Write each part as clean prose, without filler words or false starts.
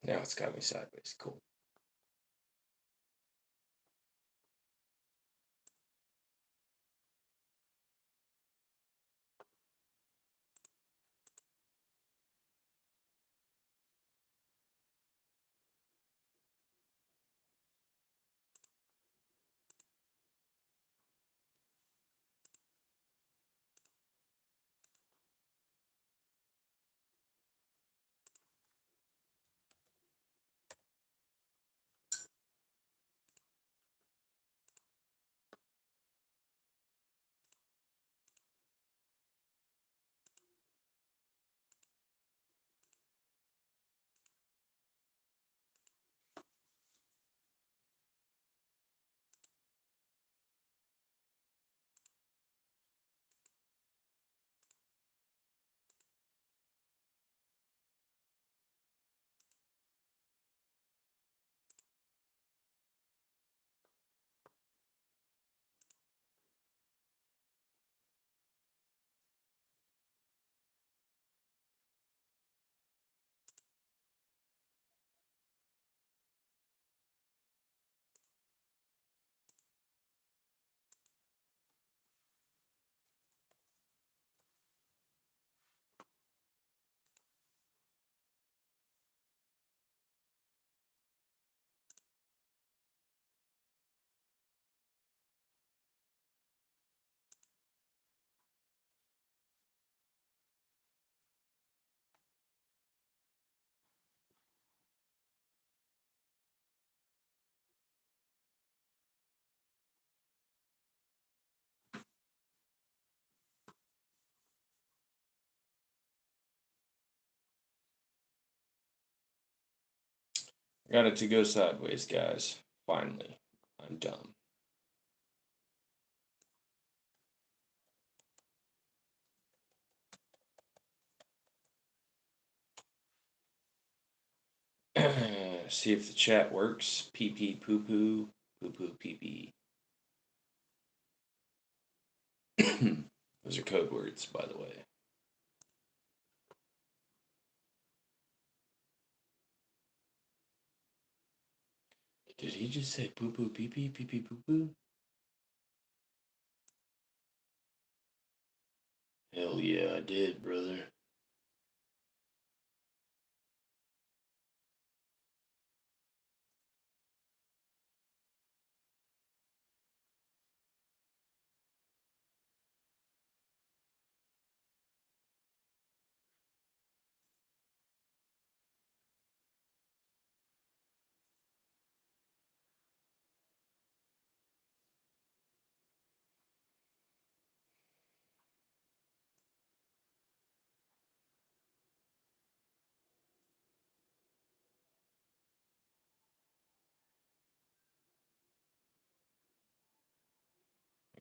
Now it's got me sideways. Cool. Got it to go sideways, guys. Finally. I'm dumb. See if the chat works. Pee pee poo poo. Poo poo pee pee. Those are code words, by the way. Did he just say poo poo pee pee pee pee poo poo? Hell yeah, I did, brother.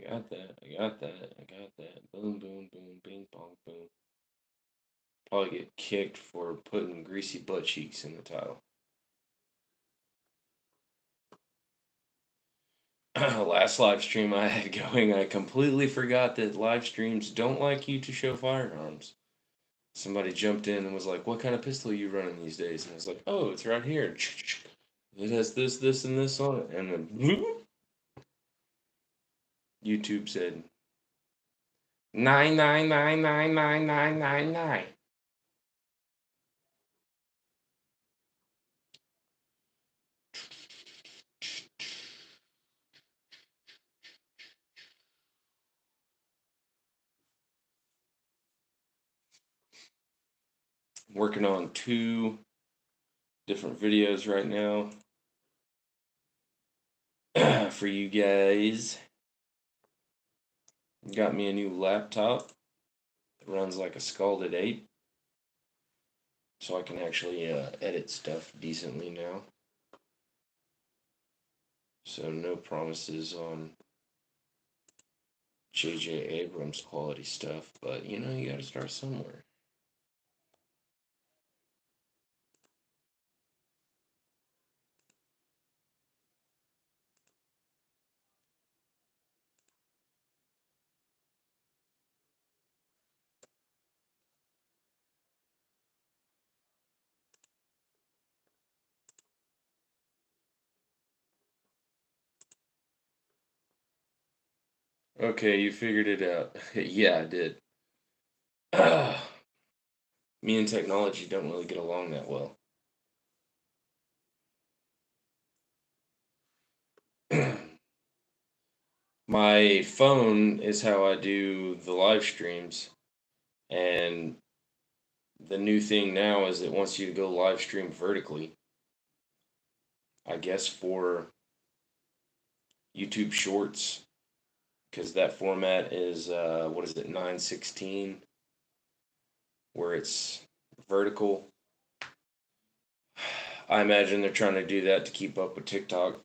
I got that. I got that. I got that. Boom, boom, boom, bing, bong, boom. Probably get kicked for putting greasy butt cheeks in the title. Last live stream I had going, I completely forgot that live streams don't like you to show firearms. Somebody jumped in and was like, "What kind of pistol are you running these days?" And I was like, "Oh, it's right here. It has this, this, and this on it." And then YouTube said 9999999. Working on 2 different videos right now for you guys. Got me a new laptop that runs like a Scalded 8, so I can actually edit stuff decently now. So no promises on J.J. Abrams quality stuff, but you know, you gotta start somewhere. Okay, you figured it out. Yeah, I did. Me and technology don't really get along that well. My phone is how I do the live streams, and the new thing now is it wants you to go live stream vertically. I guess for YouTube Shorts, because that format is what is it, 916, where it's vertical. I imagine they're trying to do that to keep up with TikTok,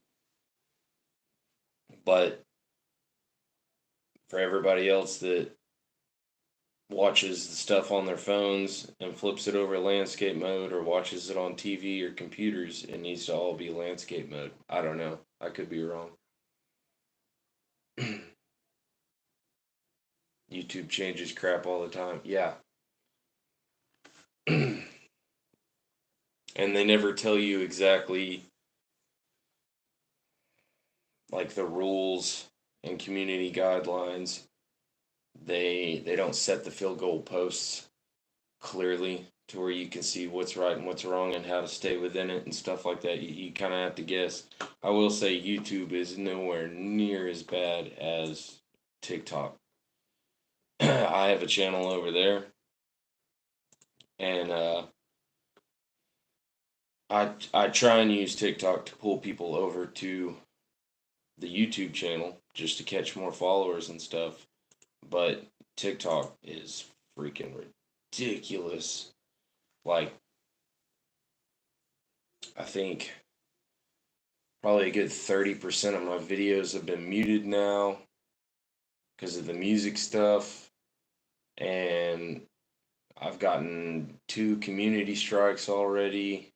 but for everybody else that watches the stuff on their phones and flips it over landscape mode or watches it on TV or computers, it needs to all be landscape mode. I don't know. I could be wrong. YouTube changes crap all the time. Yeah. And they never tell you exactly like the rules and community guidelines. They don't set the field goal posts clearly to where you can see what's right and what's wrong and how to stay within it and stuff like that. You kind of have to guess. I will say YouTube is nowhere near as bad as TikTok. I have a channel over there, and I try and use TikTok to pull people over to the YouTube channel just to catch more followers and stuff. But TikTok is freaking ridiculous. Like, I think probably a good 30% of my videos have been muted now because of the music stuff. And I've gotten 2 community strikes already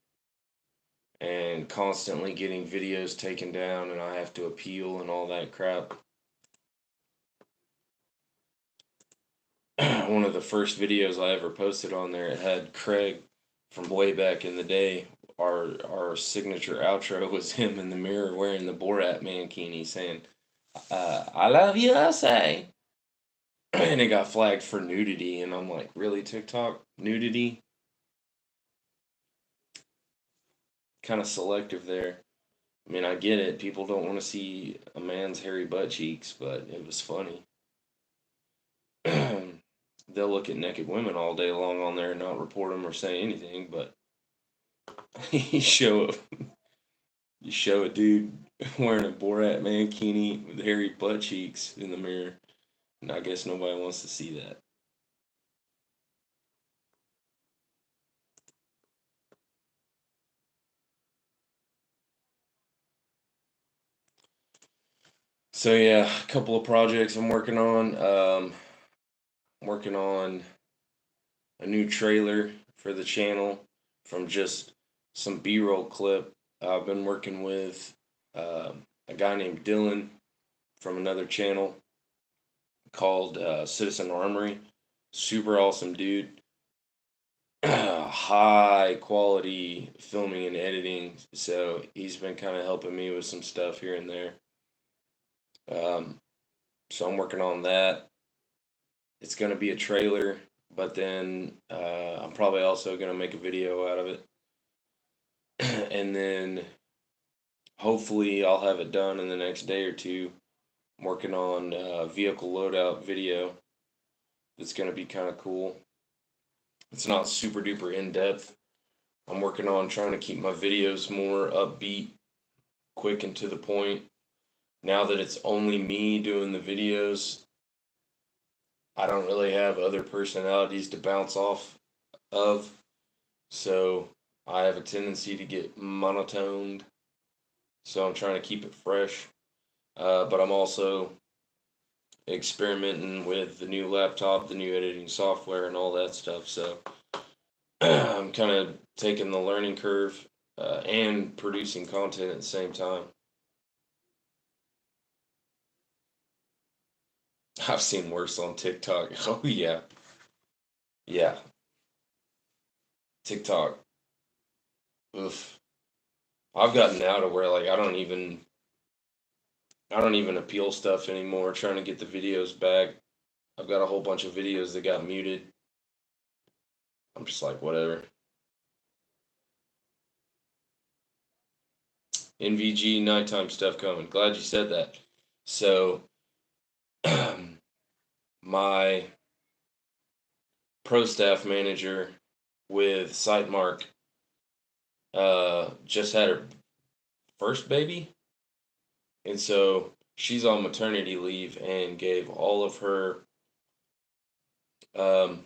and constantly getting videos taken down, and I have to appeal and all that crap. One of the first videos I ever posted on there, it had Craig from way back in the day. Our signature outro was him in the mirror wearing the Borat mankini saying, "I love USA," and it got flagged for nudity. And I'm like, really, TikTok nudity? Kind of selective there. I mean, I get it. People don't want to see a man's hairy butt cheeks, but it was funny. They'll look at naked women all day long on there and not report them or say anything, but you show a dude wearing a Borat mankini with hairy butt cheeks in the mirror, and I guess nobody wants to see that. So yeah, a couple of projects I'm working on. Working on a new trailer for the channel from just some B-roll clip. I've been working with a guy named Dylan from another channel called Citizen Armory. Super awesome dude. High quality filming and editing. So he's been kind of helping me with some stuff here and there. So I'm working on that. It's going to be a trailer, but then I'm probably also going to make a video out of it. And then hopefully I'll have it done in the next day or two. I'm working on a vehicle loadout video that's going to be kind of cool. It's not super duper in depth. I'm working on trying to keep my videos more upbeat, quick and to the point. Now that it's only me doing the videos, I don't really have other personalities to bounce off of. So I have a tendency to get monotoned. So I'm trying to keep it fresh. But I'm also experimenting with the new laptop, the new editing software, and all that stuff. So I'm kind of taking the learning curve and producing content at the same time. I've seen worse on TikTok. Oh yeah, yeah. TikTok. Oof. I've gotten now to where like I don't even I don't even appeal stuff anymore, trying to get the videos back. I've got a whole bunch of videos that got muted. I'm just like, whatever. NVG nighttime stuff coming. Glad you said that. So, my pro staff manager with Sightmark just had her first baby, and so she's on maternity leave and gave all of her um,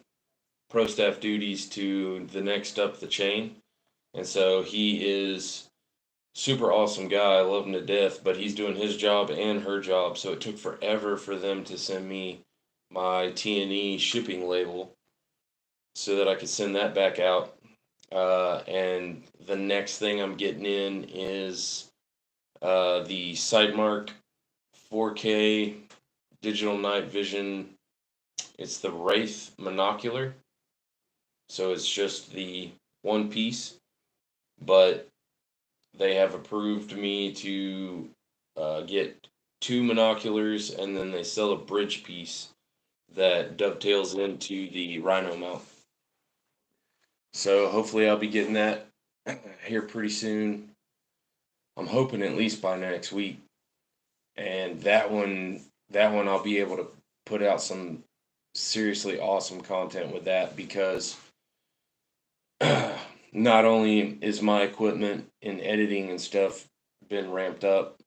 pro staff duties to the next up the chain. And so he is super awesome guy. I love him to death, but he's doing his job and her job. So it took forever for them to send me my T&E shipping label so that I could send that back out. And the next thing I'm getting in is the Sightmark 4K digital night vision. It's the Wraith monocular. So it's just the one piece, but they have approved me to get two monoculars, and then they sell a bridge piece that dovetails into the Rhino mount. So hopefully I'll be getting that here pretty soon. I'm hoping at least by next week. And that one I'll be able to put out some seriously awesome content with that, because not only is my equipment in editing and stuff been ramped up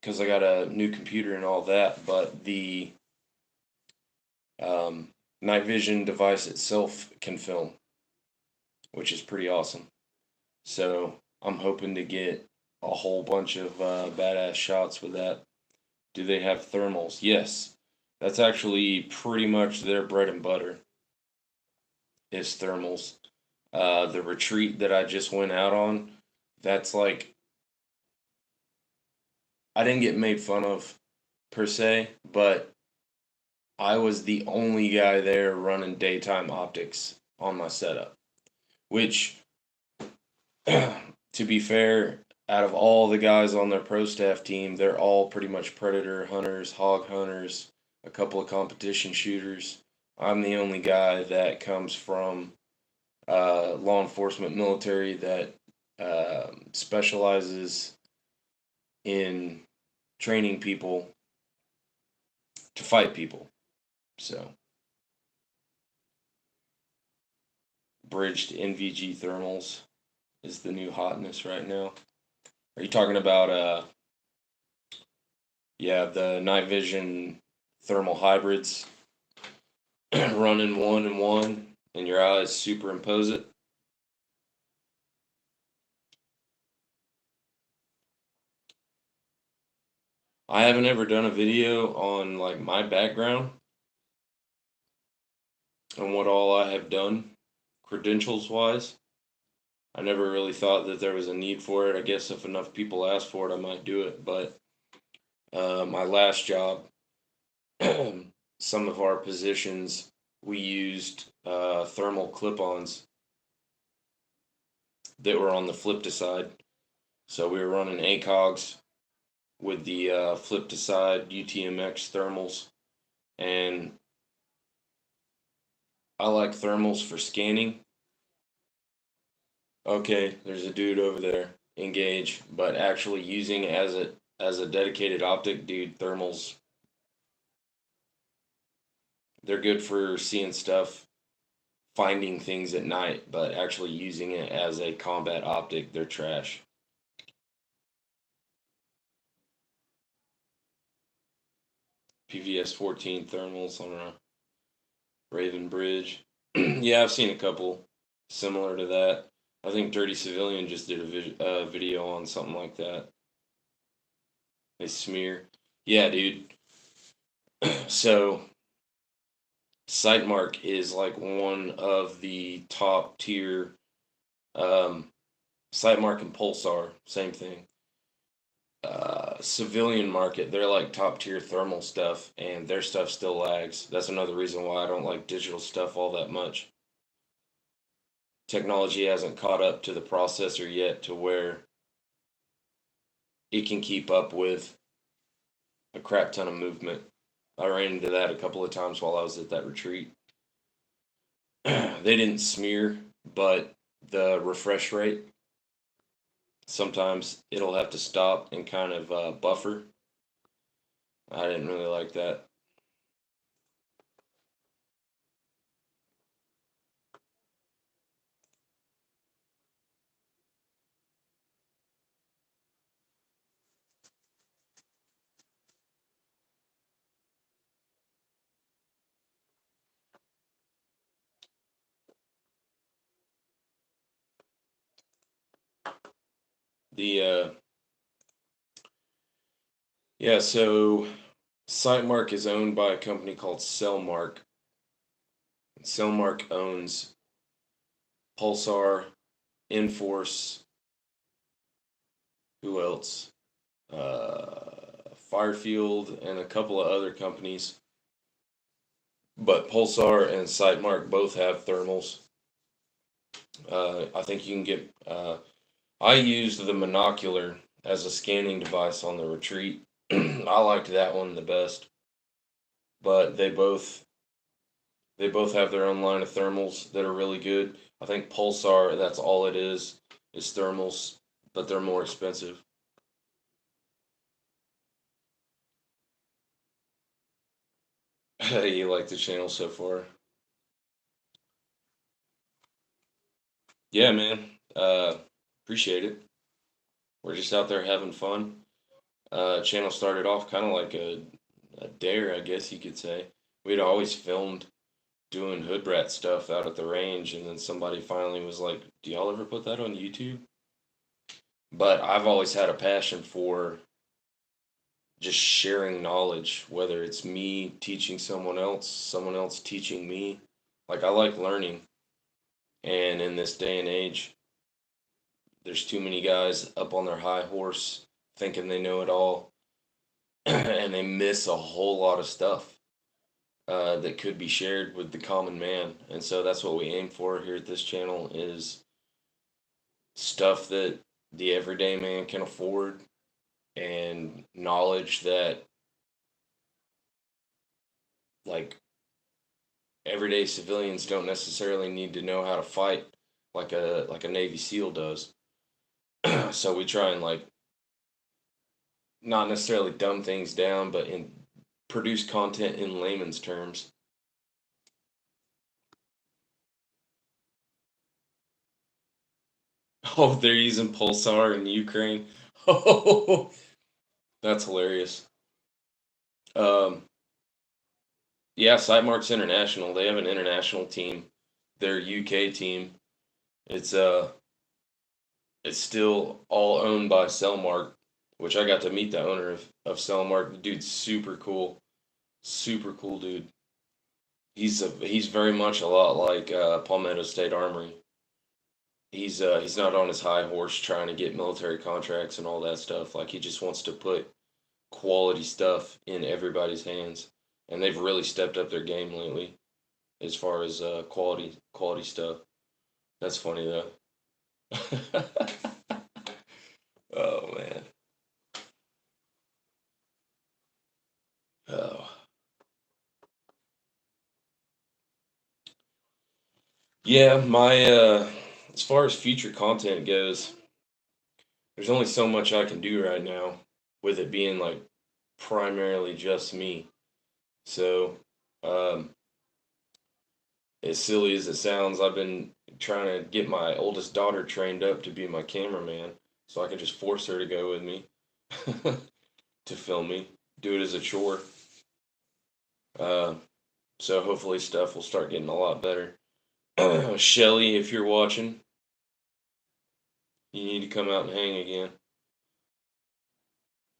because I got a new computer and all that, but the night vision device itself can film, which is pretty awesome. So I'm hoping to get a whole bunch of badass shots with that. Do they have thermals? Yes. That's actually pretty much their bread and butter is thermals. The retreat that I just went out on, that's like, I didn't get made fun of per se, but I was the only guy there running daytime optics on my setup, which, to be fair, out of all the guys on their pro staff team, they're all pretty much predator hunters, hog hunters, a couple of competition shooters. I'm the only guy that comes from law enforcement military that specializes in training people to fight people. So, bridged NVG thermals is the new hotness right now. Are you talking about yeah, the night vision thermal hybrids running 1 and 1 and your eyes superimpose it? I haven't ever done a video on like my background and what all I have done credentials wise. I never really thought that there was a need for it. I guess if enough people ask for it, I might do it. But my last job, some of our positions, we used thermal clip-ons that were on the flip to side. So we were running ACOGs with the flip to side UTMX thermals, and I like thermals for scanning. Okay, there's a dude over there. Engage, but actually using it as a dedicated optic, dude, thermals, they're good for seeing stuff, finding things at night, but actually using it as a combat optic, they're trash. PVS 14 thermals on a Raven Bridge. Yeah, I've seen a couple similar to that. I think Dirty Civilian just did a video on something like that. They smear. Yeah, dude. So, Sightmark is like one of the top tier. Sightmark and Pulsar, same thing. Civilian market, they're like top tier thermal stuff, and their stuff still lags. That's another reason why I don't like digital stuff all that much. Technology hasn't caught up to the processor yet to where it can keep up with a crap ton of movement. I ran into that a couple of times while I was at that retreat. They didn't smear, but the refresh rate, sometimes it'll have to stop and kind of buffer. I didn't really like that. The yeah, so Sightmark is owned by a company called Cellmark. Cellmark owns Pulsar, Enforce, who else? Firefield, and a couple of other companies. But Pulsar and Sightmark both have thermals. I think you can get. I used the monocular as a scanning device on the retreat. I liked that one the best. But they both have their own line of thermals that are really good. I think Pulsar, that's all it is thermals, but they're more expensive. You like the channel so far? Yeah, man. Appreciate it. We're just out there having fun. Channel started off kind of like a dare, I guess you could say. We'd always filmed doing hood rat stuff out at the range, and then somebody finally was like, "Do y'all ever put that on YouTube?" But I've always had a passion for just sharing knowledge, whether it's me teaching someone else teaching me. Like, I like learning, and in this day and age, there's too many guys up on their high horse thinking they know it all, and they miss a whole lot of stuff that could be shared with the common man. And so that's what we aim for here at this channel is stuff that the everyday man can afford and knowledge that like everyday civilians don't necessarily need to know how to fight like a Navy SEAL does. So we try and like not necessarily dumb things down, but in produce content in layman's terms. Oh, they're using Pulsar in Ukraine. Oh, that's hilarious. Um, yeah, Sightmark's international. They have an international team. Their UK team. It's it's still all owned by Cellmark, which I got to meet the owner of Cellmark. The dude's super cool dude. He's very much a lot like Palmetto State Armory. He's not on his high horse trying to get military contracts and all that stuff. Like he just wants to put quality stuff in everybody's hands, and they've really stepped up their game lately as far as quality stuff. That's funny though. Oh man. Oh yeah. My as far as future content goes, there's only so much I can do right now with it being like primarily just me. So um, as silly as it sounds, I've been trying to get my oldest daughter trained up to be my cameraman so I can just force her to go with me to film me, do it as a chore. Uh, so hopefully stuff will start getting a lot better. Shelly, if you're watching, you need to come out and hang again.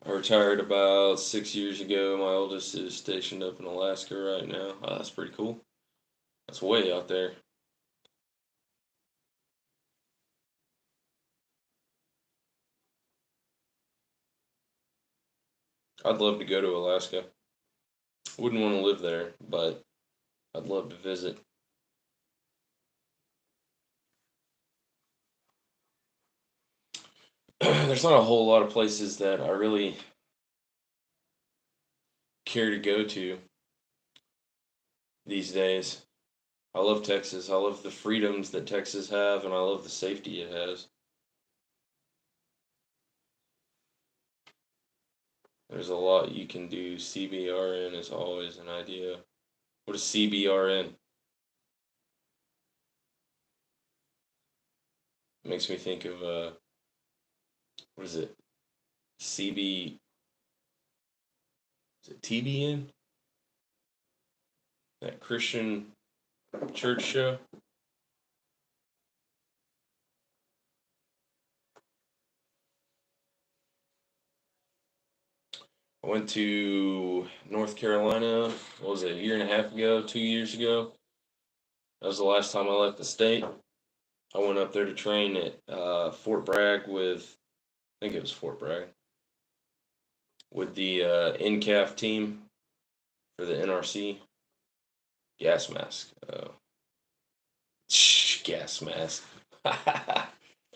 I retired about 6 years ago. My oldest is stationed up in Alaska right now. Oh, that's pretty cool. That's way out there. I'd love to go to Alaska. Wouldn't want to live there, but I'd love to visit. There's not a whole lot of places that I really care to go to these days. I love Texas. I love the freedoms that Texas have, and I love the safety it has. There's a lot you can do. CBRN is always an idea. What is CBRN? It makes me think of what is it? CB is it TBN? That Christian church show? I went to North Carolina, what was it, a year and a half ago, 2 years ago? That was the last time I left the state. I went up there to train at Fort Bragg with, I think it was Fort Bragg, with the NCAF team for the NRC. Gas mask. Gas mask.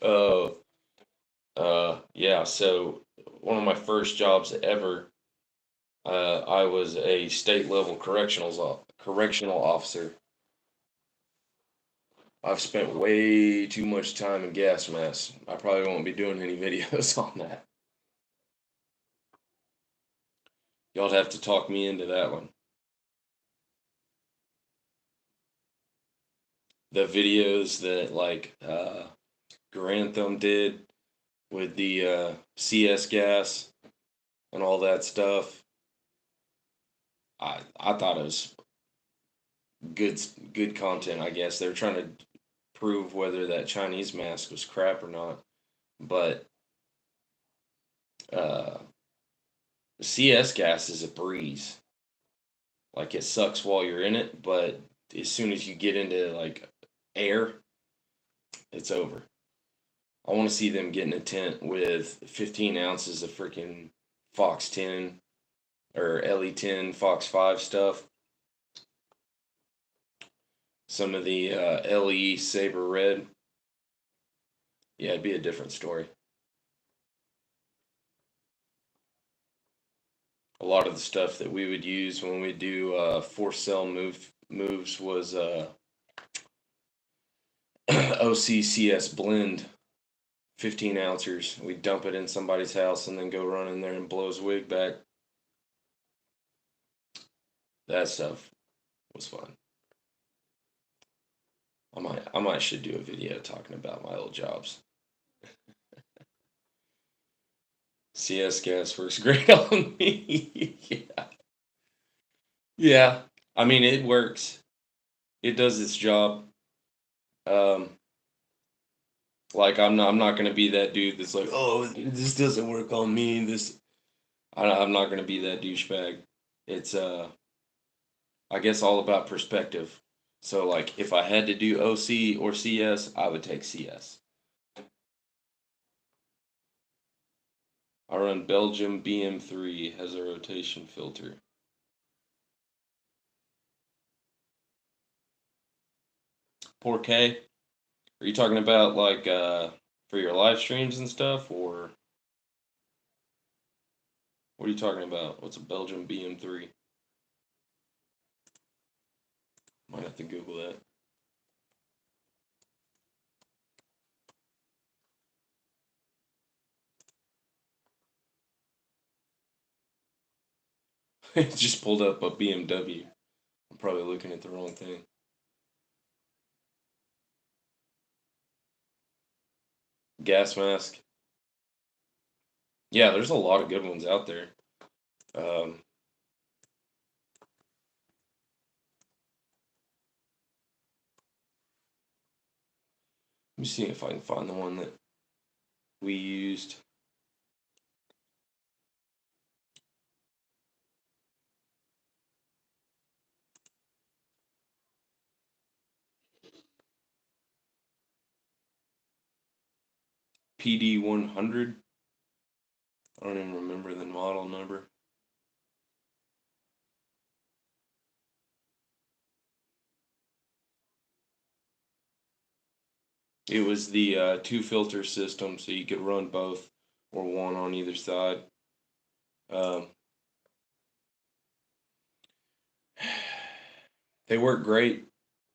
Oh, yeah. So one of my first jobs ever, I was a state level correctional officer. I've spent way too much time in gas masks. I probably won't be doing any videos on that. Y'all have to talk me into that one. The videos that like Grantham did with the CS gas and all that stuff. I thought it was good content. I guess they're trying to prove whether that Chinese mask was crap or not. But uh, CS gas is a breeze. Like it sucks while you're in it, but as soon as you get into like air, it's over. I want to see them get in a tent with 15 ounces of freaking Fox 10 or LE10, Fox 5 stuff. Some of the LE Saber Red. Yeah, it'd be a different story. A lot of the stuff that we would use when we do force cell moves was OCCS blend, 15 ounces. We dump it in somebody's house and then go run in there and blow his wig back. That stuff was fun. I might should do a video talking about my old jobs. CS gas works great on me. Yeah. Yeah. I mean, it works. It does its job. Um, like I'm not gonna be that dude that's like, oh, this doesn't work on me. I'm not gonna be that douchebag. It's I guess all about perspective. So like, if I had to do OC or CS, I would take CS. I run Belgium BM3, has a rotation filter. Poor K. Are you talking about like for your live streams and stuff, or what are you talking about? What's a Belgium BM3? Might have to Google that. It just pulled up a BMW. I'm probably looking at the wrong thing. Gas mask. Yeah, there's a lot of good ones out there. Um, Let me see if I can find the one that we used. PD100. I don't even remember the model number. It was the two filter system, so you could run both or one on either side. Um, They work great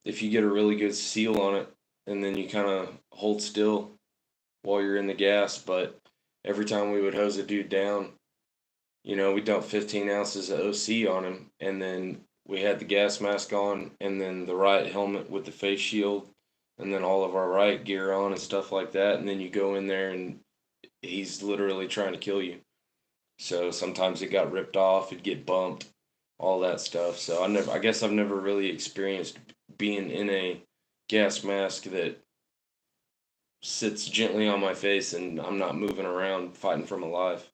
if you get a really good seal on it, and then you kind of hold still while you're in the gas. But every time we would hose a dude down, we dumped 15 ounces of OC on him, and then we had the gas mask on, and then the riot helmet with the face shield, and then all of our riot gear on and stuff like that. And then you go in there, and he's literally trying to kill you. So sometimes it got ripped off, it'd get bumped, all that stuff. So I guess I've never really experienced being in a gas mask that sits gently on my face and I'm not moving around fighting for my life.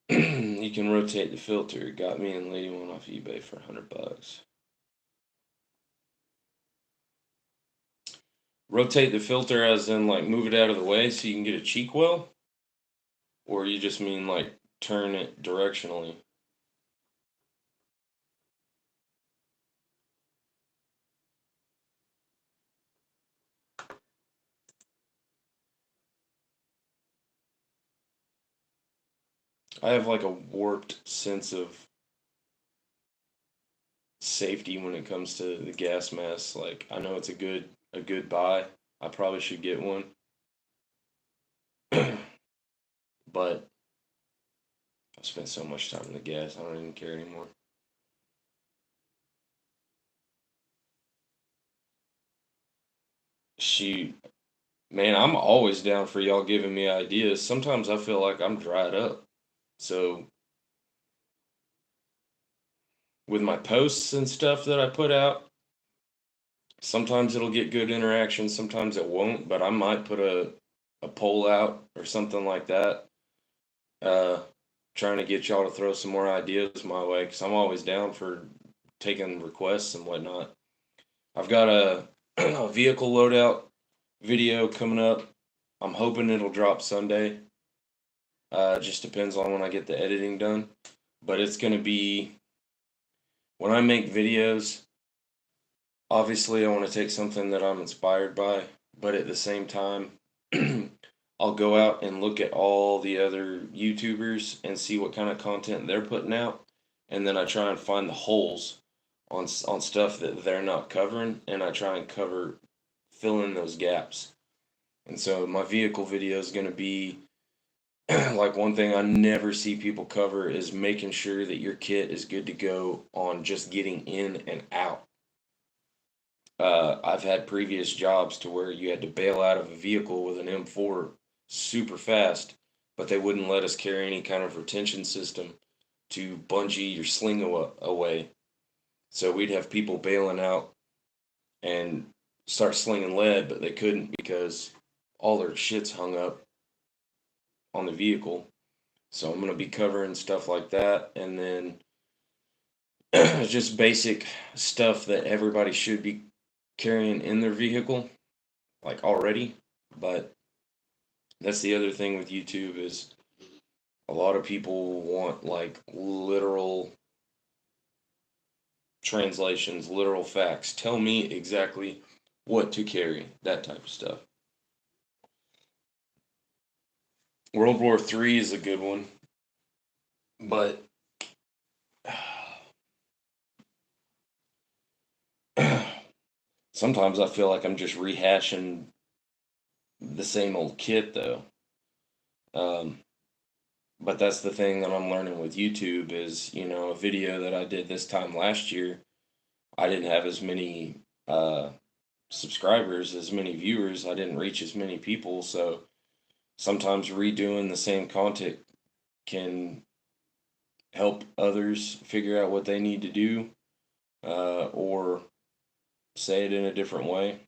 You can rotate the filter. Got me and lady one off eBay for $100. Rotate the filter as in like move it out of the way so you can get a cheek well? Or you just mean like turn it directionally? I have like a warped sense of safety when it comes to the gas mask. Like I know it's a good buy. I probably should get one. But I've spent so much time in the gas, I don't even care anymore. Shoot, man, I'm always down for y'all giving me ideas. Sometimes I feel like I'm dried up. So with my posts and stuff that I put out, sometimes it'll get good interaction, sometimes it won't, but I might put a poll out or something like that. Uh Trying to get y'all to throw some more ideas my way because I'm always down for taking requests and whatnot. I've got a vehicle loadout video coming up. I'm hoping it'll drop Sunday. Just depends on when I get the editing done. But it's going to be when I make videos, obviously I want to take something that I'm inspired by, but at the same time, I'll go out and look at all the other YouTubers and see what kind of content they're putting out, and then I try and find the holes on stuff that they're not covering, and I try and fill in those gaps. And so my vehicle video is going to be like one thing I never see people cover is making sure that your kit is good to go on just getting in and out. I've had previous jobs to where you had to bail out of a vehicle with an M4 super fast, but they wouldn't let us carry any kind of retention system to bungee your sling away. So we'd have people bailing out and start slinging lead, but they couldn't because all their shit's hung up on the vehicle. So I'm going to be covering stuff like that, and then just basic stuff that everybody should be carrying in their vehicle, like already. But that's the other thing with YouTube is a lot of people want like literal translations, literal facts. Tell me exactly what to carry, that type of stuff. World War III is a good one, but sometimes I feel like I'm just rehashing the same old kit, though. Um, but that's the thing that I'm learning with YouTube is, a video that I did this time last year, I didn't have as many subscribers, as many viewers. I didn't reach as many people, so sometimes redoing the same content can help others figure out what they need to do, or say it in a different way.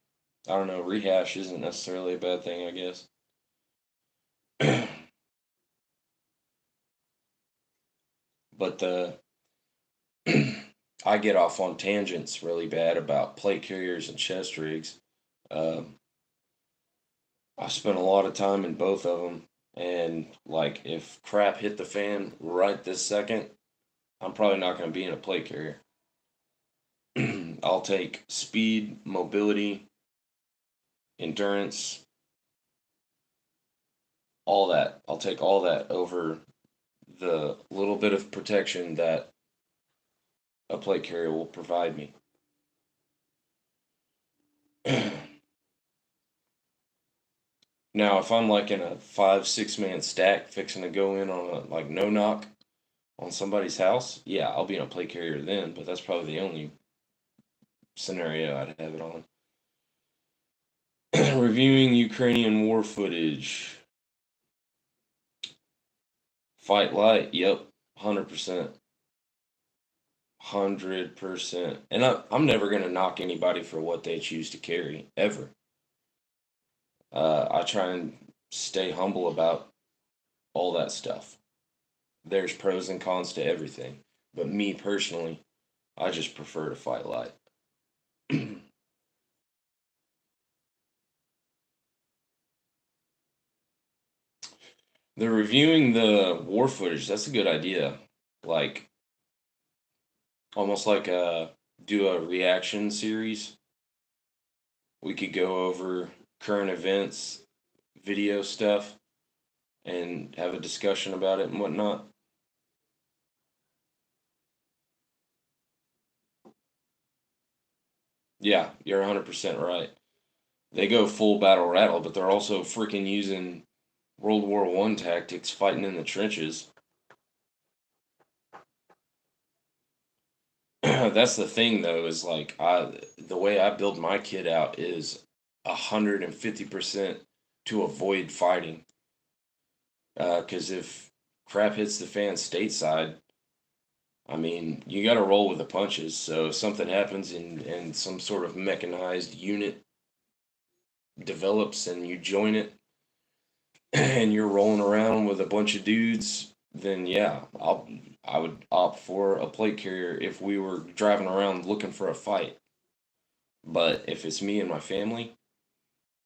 I don't know. Rehash isn't necessarily a bad thing, I guess. But I get off on tangents really bad about plate carriers and chest rigs. Um, I spent a lot of time in both of them, and like if crap hit the fan right this second, I'm probably not going to be in a plate carrier. I'll take speed, mobility, endurance, all that. I'll take all that over the little bit of protection that a plate carrier will provide me. Now, if I'm like in a 5, 6 man stack fixing to go in on a like no knock on somebody's house, yeah, I'll be in a plate carrier then, but that's probably the only scenario I'd have it on. Reviewing Ukrainian war footage. Fight light, yep, 100%. 100%. And I'm never going to knock anybody for what they choose to carry, ever. I try and stay humble about all that stuff. There's pros and cons to everything. But me personally, I just prefer to fight light. They're reviewing the war footage. That's a good idea. Like, almost like do a reaction series. We could go over current events, video stuff, and have a discussion about it and whatnot. Yeah, you're 100% right. They go full battle rattle, but they're also freaking using World War One tactics, fighting in the trenches. That's the thing, though, is like the way I build my kid out is 150% to avoid fighting. Because if crap hits the fan stateside, I mean, you got to roll with the punches. So if something happens and some sort of mechanized unit develops and you join it and you're rolling around with a bunch of dudes, then yeah, I would opt for a plate carrier if we were driving around looking for a fight. But if it's me and my family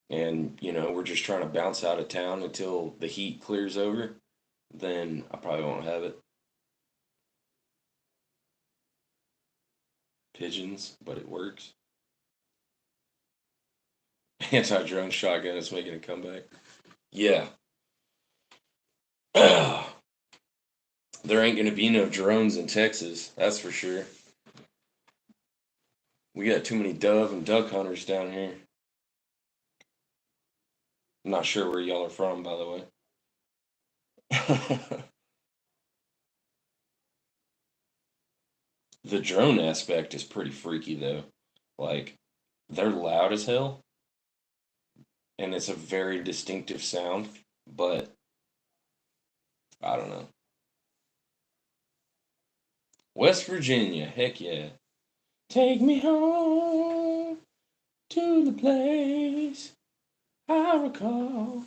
and, we're just trying to bounce out of town until the heat clears over, then I probably won't have it. Pigeons, but it works. Anti-drone shotgun is making a comeback. Yeah. There ain't gonna be no drones in Texas, that's for sure. We got too many dove and duck hunters down here. I'm not sure where y'all are from, by the way. The drone aspect is pretty freaky, though. Like, they're loud as hell, and it's a very distinctive sound, but I don't know. West Virginia, heck yeah. Take me home to the place I recall.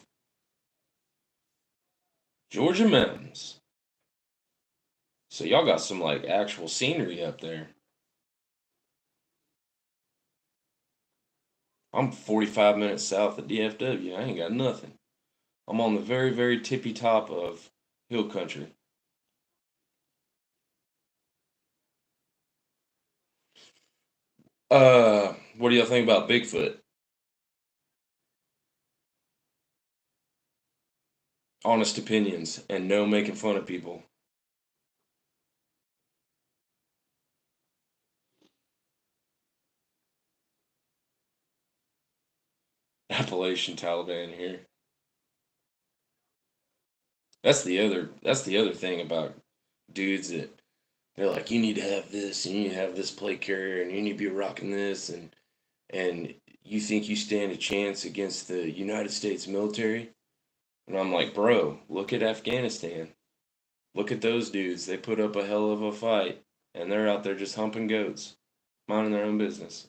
Georgia mountains. So y'all got some like actual scenery up there. I'm 45 minutes south of DFW. I ain't got nothing. I'm on the very, very tippy top of hill country. What do y'all think about Bigfoot? Honest opinions and no making fun of people. Appalachian Taliban here. That's the other thing about dudes that they're like, you need to have this and you need to have this plate carrier and you need to be rocking this and you think you stand a chance against the United States military? And I'm like, bro, look at Afghanistan. Look at those dudes. They put up a hell of a fight and they're out there just humping goats, minding their own business.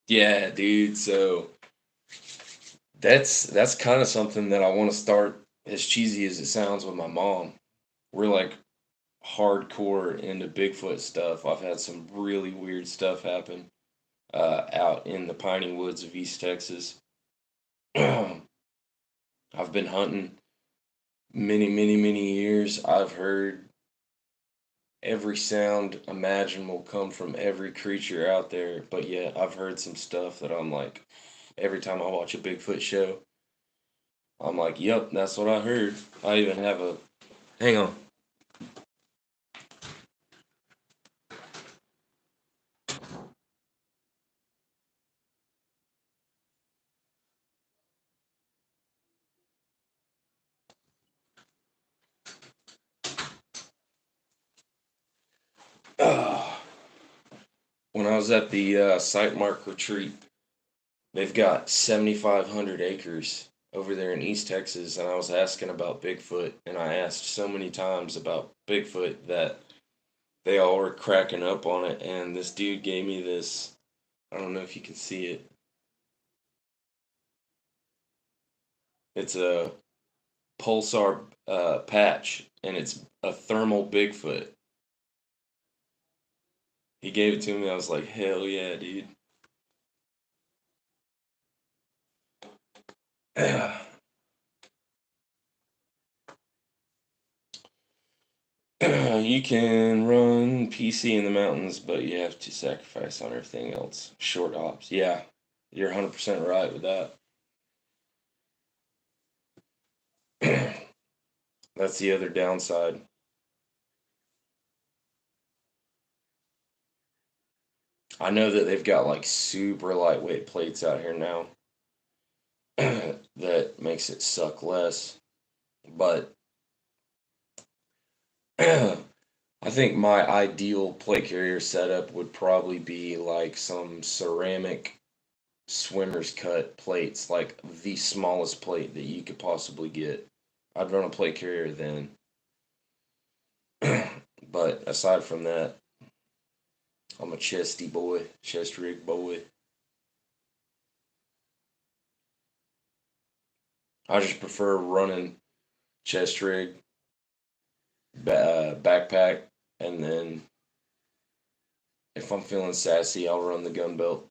Yeah, dude. So that's kind of something that I want to start, as cheesy as it sounds, with my mom. We're like hardcore into Bigfoot stuff. I've had some really weird stuff happen out in the piney woods of East Texas. I've been hunting many, many, many years. I've heard every sound imaginable come from every creature out there, but yet I've heard some stuff that I'm like, every time I watch a Bigfoot show, I'm like, yep, that's what I heard. I even have Hang on. When I was at the Site Mark retreat, they've got 7,500 acres over there in East Texas, and I was asking about Bigfoot, and I asked so many times about Bigfoot that they all were cracking up on it, and this dude gave me this. I don't know if you can see it. It's a pulsar patch, and it's a thermal Bigfoot. He gave it to me. I was like, hell yeah, dude. You can run PC in the mountains, but you have to sacrifice on everything else. Short ops. Yeah, you're 100% right with that. That's the other downside. I know that they've got like super lightweight plates out here now that makes it suck less. But I think my ideal plate carrier setup would probably be like some ceramic swimmer's cut plates, like the smallest plate that you could possibly get. I'd run a plate carrier then. But aside from that, I'm a chesty boy, chest rig boy. I just prefer running chest rig, backpack, and then if I'm feeling sassy, I'll run the gun belt.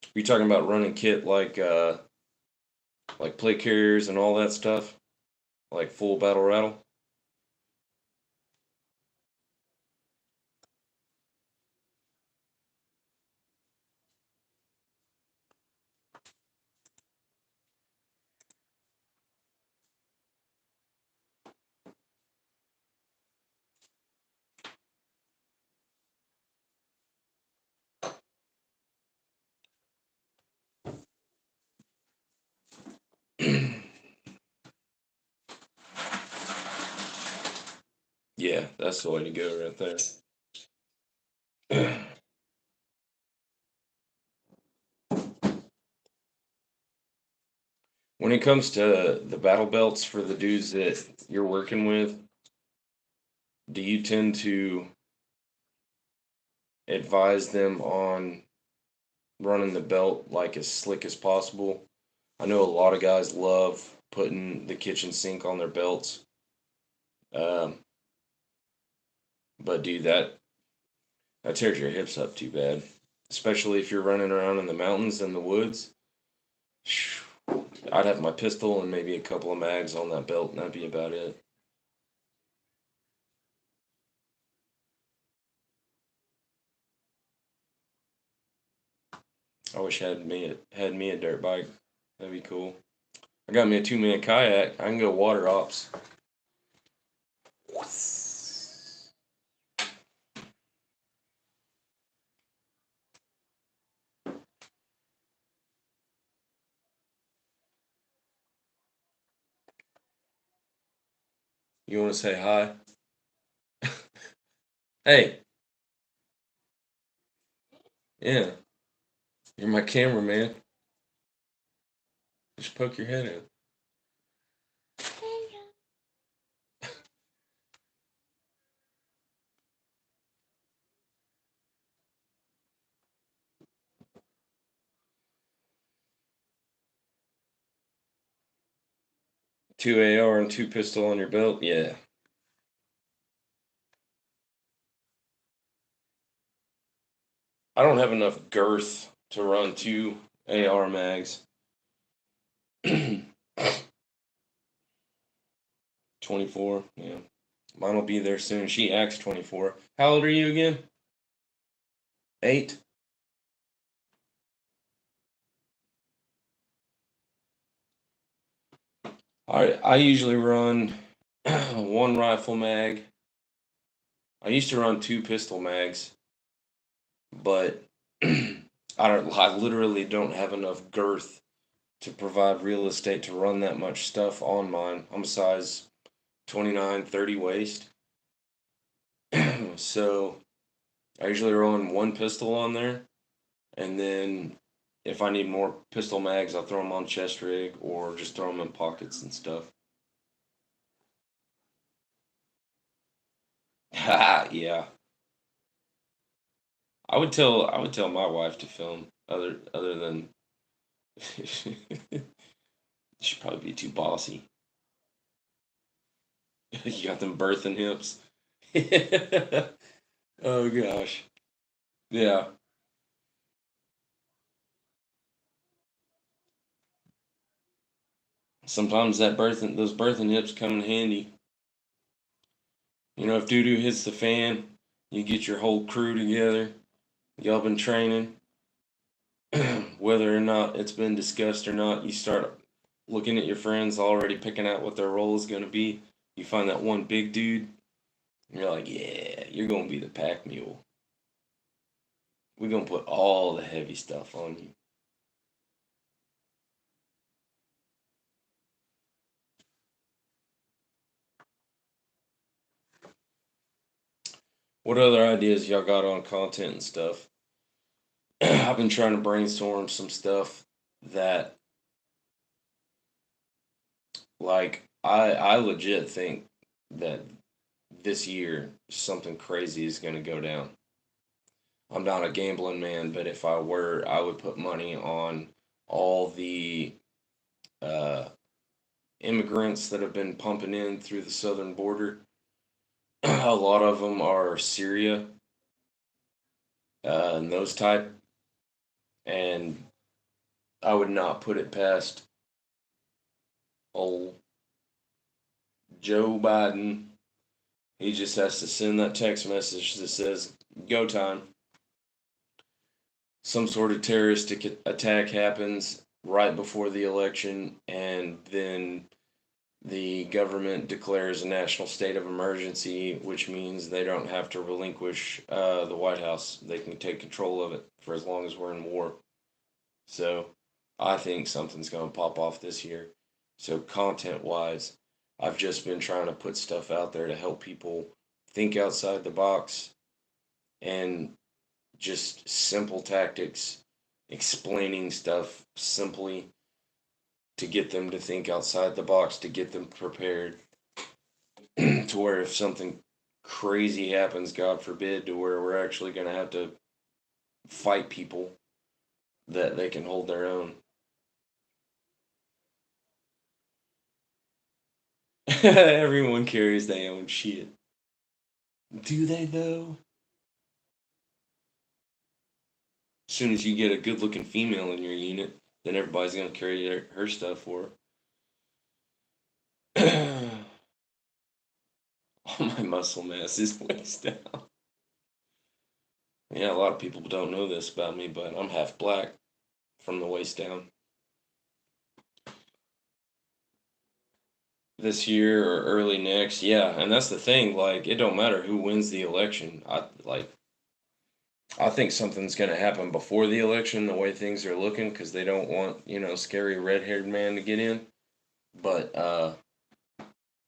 Are you talking about running kit like plate carriers and all that stuff, like full battle rattle? Yeah, that's the way to go right there. When it comes to the battle belts for the dudes that you're working with, do you tend to advise them on running the belt like as slick as possible? I know a lot of guys love putting the kitchen sink on their belts, um, but dude, that tears your hips up too bad, especially if you're running around in the mountains and the woods. I'd have my pistol and maybe a couple of mags on that belt, and that'd be about it. I wish I had me a dirt bike. That'd be cool. I got me a 2-man kayak. I can go water ops. You want to say hi? Hey, yeah, you're my cameraman. Just poke your head in. 2 AR and 2 pistol on your belt? Yeah. I don't have enough girth to run 2 AR mags. 24, yeah. Mine will be there soon. She acts 24. How old are you again? 8? I usually run one rifle mag. I used to run two pistol mags, but I literally don't have enough girth to provide real estate to run that much stuff on mine. I'm a size 29, 30 waist. So I usually run one pistol on there, and then if I need more pistol mags, I'll throw them on chest rig or just throw them in pockets and stuff. Yeah. I would tell my wife to film other than she'd probably be too bossy. You got them birthing hips. Oh gosh. Yeah. Sometimes those birthing hips come in handy. You know, if doo doo hits the fan, you get your whole crew together. Y'all been training. Whether or not it's been discussed or not, you start looking at your friends already picking out what their role is going to be. You find that one big dude, and you're like, yeah, you're going to be the pack mule. We're going to put all the heavy stuff on you. What other ideas y'all got on content and stuff? I've been trying to brainstorm some stuff that, like, I legit think that this year something crazy is going to go down. I'm not a gambling man, but if I were, I would put money on all the uh, immigrants that have been pumping in through the southern border. A lot of them are Syria and those type, and I would not put it past old Joe Biden. He just has to send that text message that says "go time." Some sort of terroristic attack happens right before the election, and then the government declares a national state of emergency, which means they don't have to relinquish the White House. They can take control of it for as long as we're in war. So I think something's going to pop off this year. So, content wise, I've just been trying to put stuff out there to help people think outside the box and just simple tactics, explaining stuff simply to get them to think outside the box, to get them prepared to where if something crazy happens, God forbid, to where we're actually going to have to fight people, that they can hold their own. Everyone carries their own shit. Do they though? As soon as you get a good looking female in your unit, then everybody's going to carry her stuff for her. All my muscle mass is waist down. Yeah, a lot of people don't know this about me, but I'm half black from the waist down. This year or early next, yeah, and that's the thing. Like, it don't matter who wins the election. I think something's going to happen before the election. The way things are looking, because they don't want scary red haired man to get in. But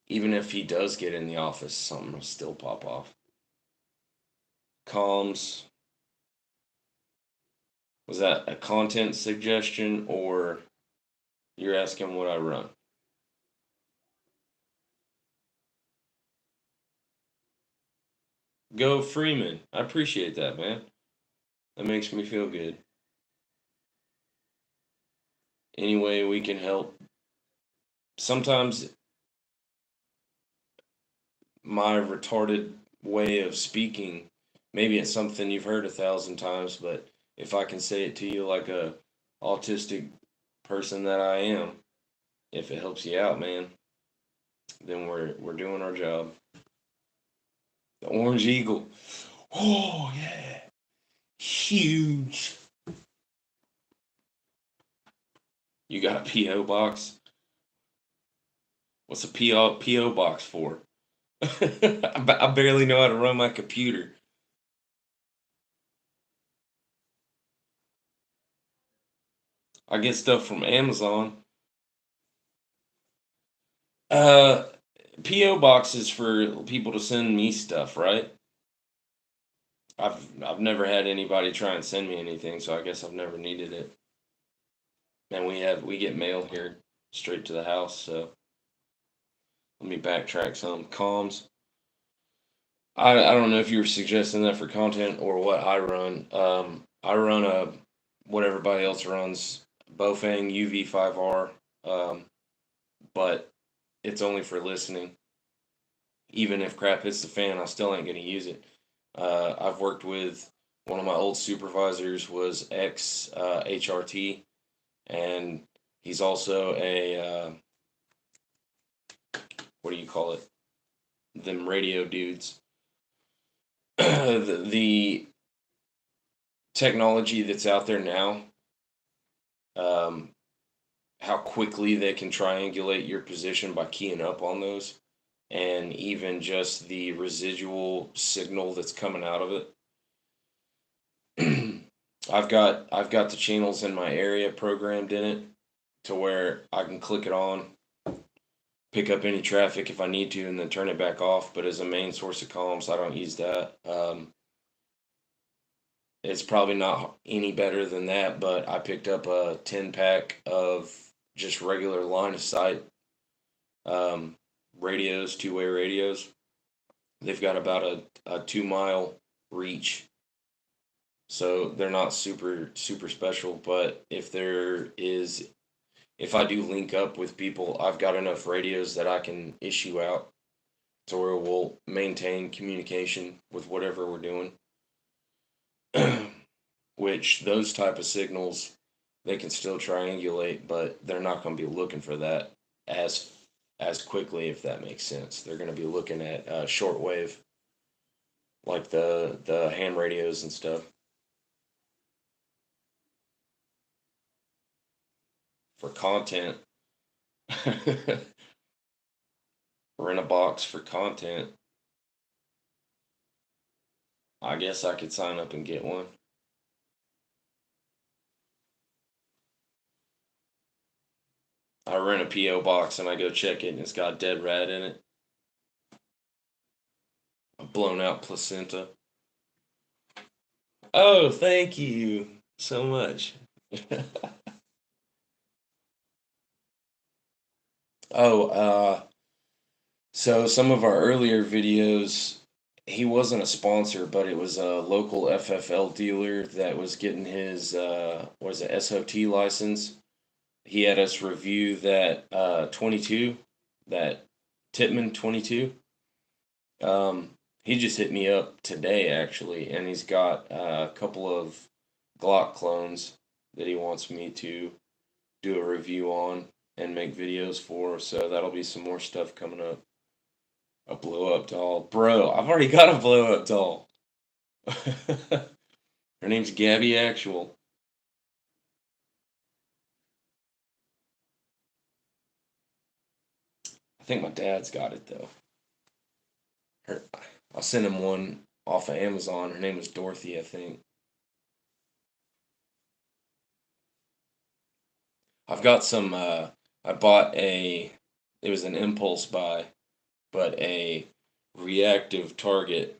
even if he does get in the office, something will still pop off. Comms. Was that a content suggestion, or you're asking what I run? Go Freeman. I appreciate that, man. That makes me feel good. Any way we can help. Sometimes my retarded way of speaking, maybe it's something you've heard 1,000 times, but if I can say it to you like a autistic person that I am, if it helps you out, man, then we're doing our job. The Orange Eagle. Oh yeah. Huge. You got a PO box? What's a PO box for? I barely know how to run my computer. I get stuff from Amazon. Uh, PO boxes for people to send me stuff, right? I've never had anybody try and send me anything, so I guess I've never needed it. And we get mail here straight to the house. So let me backtrack some comms. I don't know if you were suggesting that for content or what I run. I run a what everybody else runs, Bofang UV5R, but it's only for listening. Even if crap hits the fan, I still ain't gonna use it. I've worked with one of my old supervisors was ex HRT, and he's also a what do you call it? Them radio dudes. The technology that's out there now, um, how quickly they can triangulate your position by keying up on those, and even just the residual signal that's coming out of it. I've got the channels in my area programmed in it to where I can click it on, pick up any traffic if I need to, and then turn it back off. But as a main source of comms, I don't use that. It's probably not any better than that, but I picked up a 10 pack of just regular line of sight um, radios, two-way radios. They've got about a 2 mile reach, so they're not super special. But if I do link up with people, I've got enough radios that I can issue out to where we'll maintain communication with whatever we're doing. Which those type of signals they can still triangulate, but they're not going to be looking for that as as quickly, if that makes sense. They're going to be looking at shortwave, like the ham radios and stuff, for content. Rent a box for content. I guess I could sign up and get one. I rent a PO box and I go check it, and it's got dead rat in it, a blown out placenta. Oh, thank you so much. Oh, so some of our earlier videos, he wasn't a sponsor, but it was a local FFL dealer that was getting his what is it, SOT license. He had us review that 22, that Titman 22. He just hit me up today actually, and he's got a couple of Glock clones that he wants me to do a review on and make videos for. So that'll be some more stuff coming up. A blow up doll. Bro, I've already got a blow up doll. Her name's Gabby Actual. I think my dad's got it though. Her, I'll send him one off of Amazon. Her name is Dorothy, I think. I've got some I bought it was an impulse buy, but a reactive target.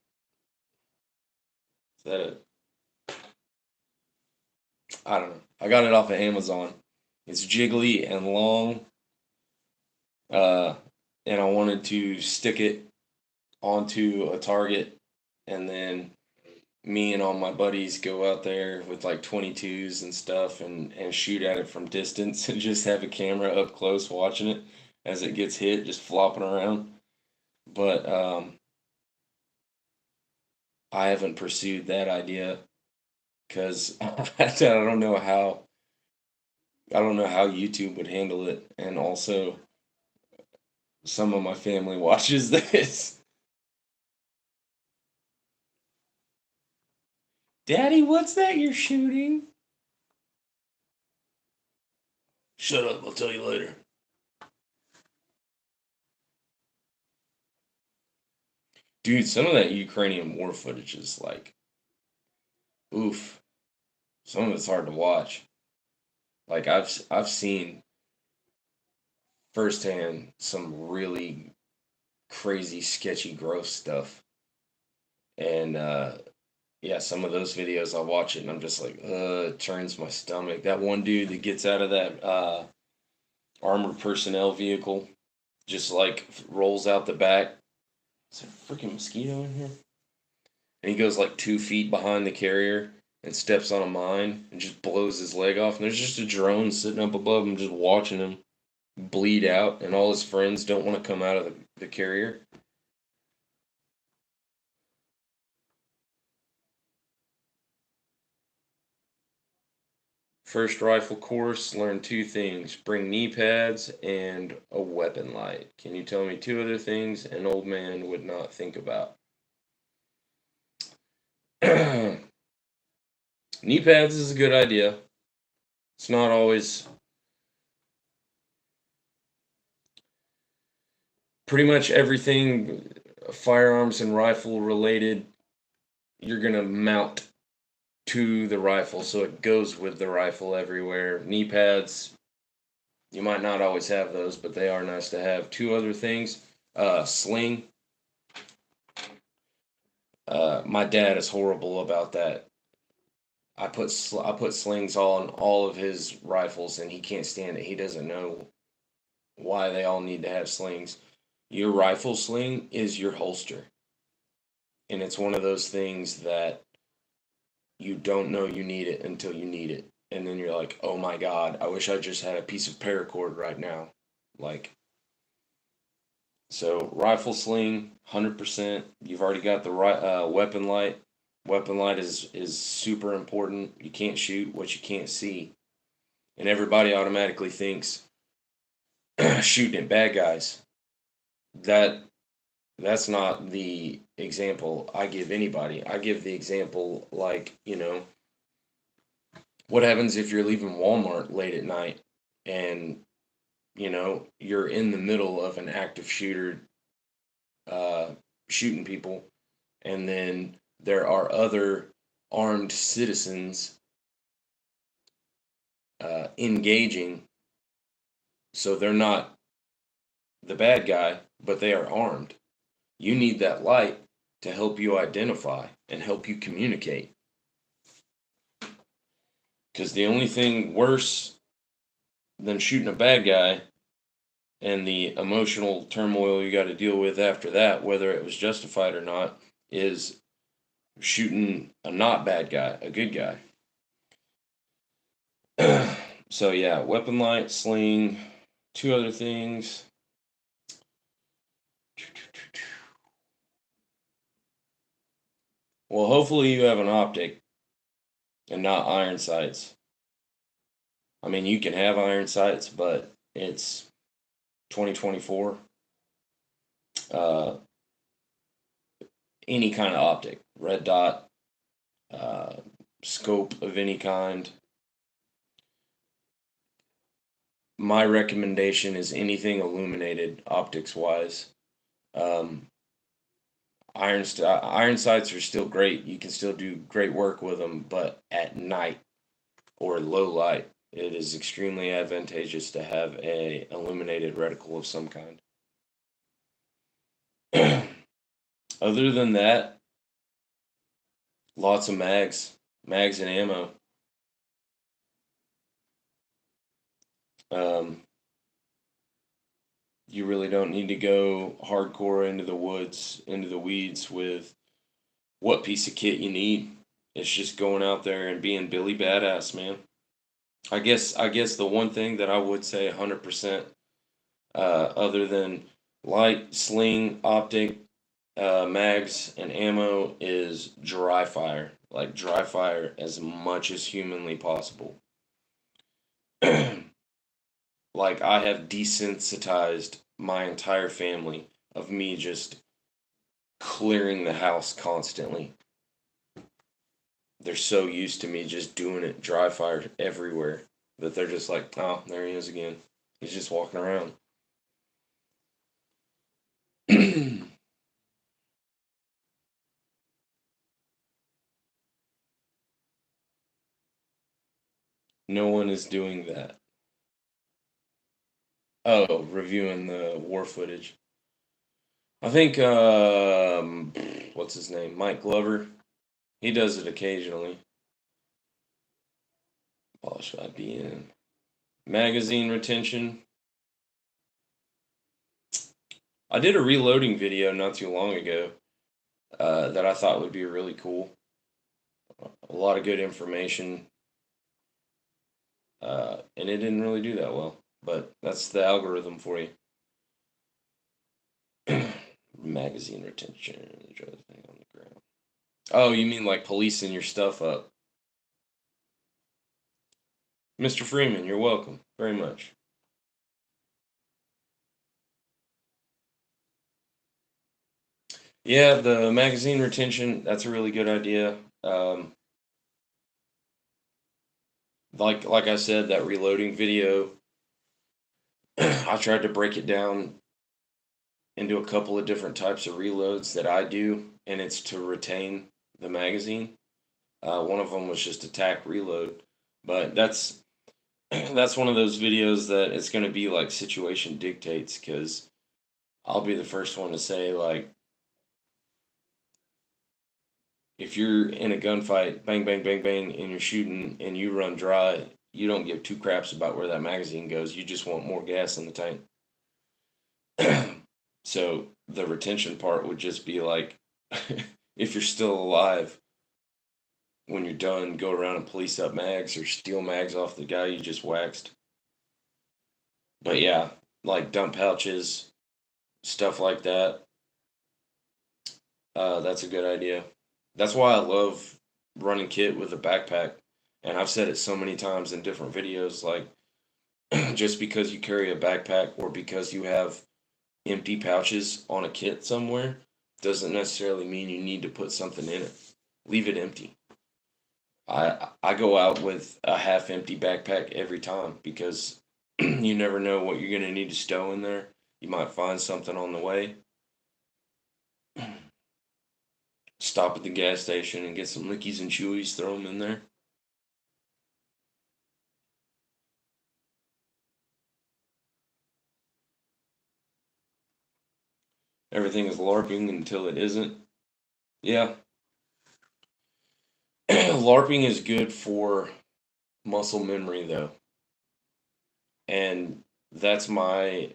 Is that a I don't know. I got it off of Amazon. It's jiggly and long. Uh, and I wanted to stick it onto a target, and then me and all my buddies go out there with like 22s and stuff, and shoot at it from distance and just have a camera up close watching it as it gets hit, just flopping around. But I haven't pursued that idea because I don't know how YouTube would handle it, and also some of my family watches this. Daddy, what's that you're shooting? Shut up, I'll tell you later. Dude, some of that Ukrainian war footage is like, oof. Some of it's hard to watch. Like I've seen firsthand some really crazy, sketchy, gross stuff. And yeah, some of those videos I watch it and I'm just like, it turns my stomach. That one dude that gets out of that armored personnel vehicle just like rolls out the back. Is there a freaking mosquito in here? And he goes like 2 feet behind the carrier and steps on a mine and just blows his leg off. And there's just a drone sitting up above him just watching him bleed out, and all his friends don't want to come out of the carrier. First rifle course, learn 2 things. Bring knee pads and a weapon light. Can you tell me 2 other things an old man would not think about? Knee pads is a good idea. It's not always. Pretty much everything firearms and rifle related, you're going to mount to the rifle, so it goes with the rifle everywhere. Knee pads, you might not always have those, but they are nice to have. 2 other things, sling. My dad is horrible about that. I put slings on all of his rifles, and he can't stand it. He doesn't know why they all need to have slings. Your rifle sling is your holster, and it's one of those things that you don't know you need it until you need it. And then you're like, oh my God, I wish I just had a piece of paracord right now. Like, so rifle sling, 100%. You've already got the right weapon light. Weapon light is super important. You can't shoot what you can't see. And everybody automatically thinks shooting at bad guys. That's not the example I give anybody. I give the example like, what happens if you're leaving Walmart late at night and, you're in the middle of an active shooter shooting people, and then there are other armed citizens engaging, so they're not the bad guy, but they are armed. You need that light to help you identify and help you communicate. Because the only thing worse than shooting a bad guy and the emotional turmoil you got to deal with after that, whether it was justified or not, is shooting a not bad guy, a good guy. So yeah, weapon light, sling, 2 other things. Well, hopefully you have an optic and not iron sights. I mean, you can have iron sights, but it's 2024. Any kind of optic, red dot, scope of any kind. My recommendation is anything illuminated optics wise. Iron sights are still great. You can still do great work with them, but at night or low light, it is extremely advantageous to have a illuminated reticle of some kind. Other than that, lots of mags and ammo. You really don't need to go hardcore into the woods, into the weeds with what piece of kit you need. It's just going out there and being Billy Badass, man. I guess the one thing that I would say 100%, other than light, sling, optic, mags, and ammo, is dry fire. Like dry fire as much as humanly possible. Like I have desensitized my entire family of me just clearing the house constantly. They're so used to me just doing it dry fire everywhere that they're just like, oh, there he is again. He's just walking around. No one is doing that. Oh, reviewing the war footage. I think what's his name? Mike Glover. He does it occasionally. Polish IBM. Magazine retention. I did a reloading video not too long ago that I thought would be really cool. A lot of good information. And it didn't really do that well. But that's the algorithm for you. Magazine retention. On the ground. Oh, you mean like policing your stuff up? Mr. Freeman, you're welcome very much. Yeah, the magazine retention, that's a really good idea. Like I said, that reloading video, I tried to break it down into a couple of different types of reloads that I do, and it's to retain the magazine. One of them was just attack reload, but that's that's one of those videos that it's going to be like situation dictates, because I'll be the first one to say, like, if you're in a gunfight, bang, bang, bang, bang, and you're shooting and you run dry, you don't give two craps about where that magazine goes. You just want more gas in the tank. So the retention part would just be like, if you're still alive, when you're done, go around and police up mags or steal mags off the guy you just waxed. But yeah, like dump pouches, stuff like that. That's a good idea. That's why I love running kit with a backpack. And I've said it so many times in different videos, like, just because you carry a backpack or because you have empty pouches on a kit somewhere doesn't necessarily mean you need to put something in it. Leave it empty. I go out with a half empty backpack every time, because you never know what you're going to need to stow in there. You might find something on the way. Stop at the gas station and get some lickies and chewies, throw them in there. Everything is LARPing until it isn't. Yeah. LARPing is good for muscle memory, though. And that's why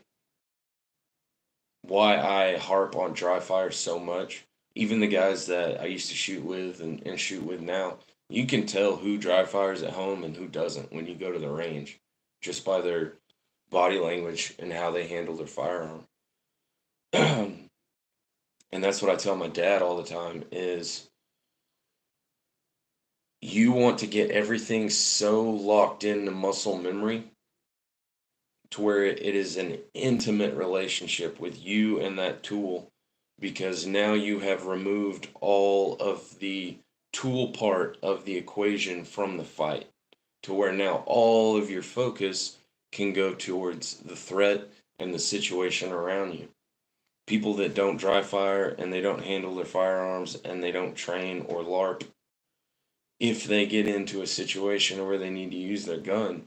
I harp on dry fire so much. Even the guys that I used to shoot with and shoot with now, you can tell who dry fires at home and who doesn't when you go to the range, just by their body language and how they handle their firearm. And that's what I tell my dad all the time is, you want to get everything so locked into muscle memory to where it is an intimate relationship with you and that tool, because now you have removed all of the tool part of the equation from the fight, to where now all of your focus can go towards the threat and the situation around you. People that don't dry fire and they don't handle their firearms and they don't train or LARP, if they get into a situation where they need to use their gun,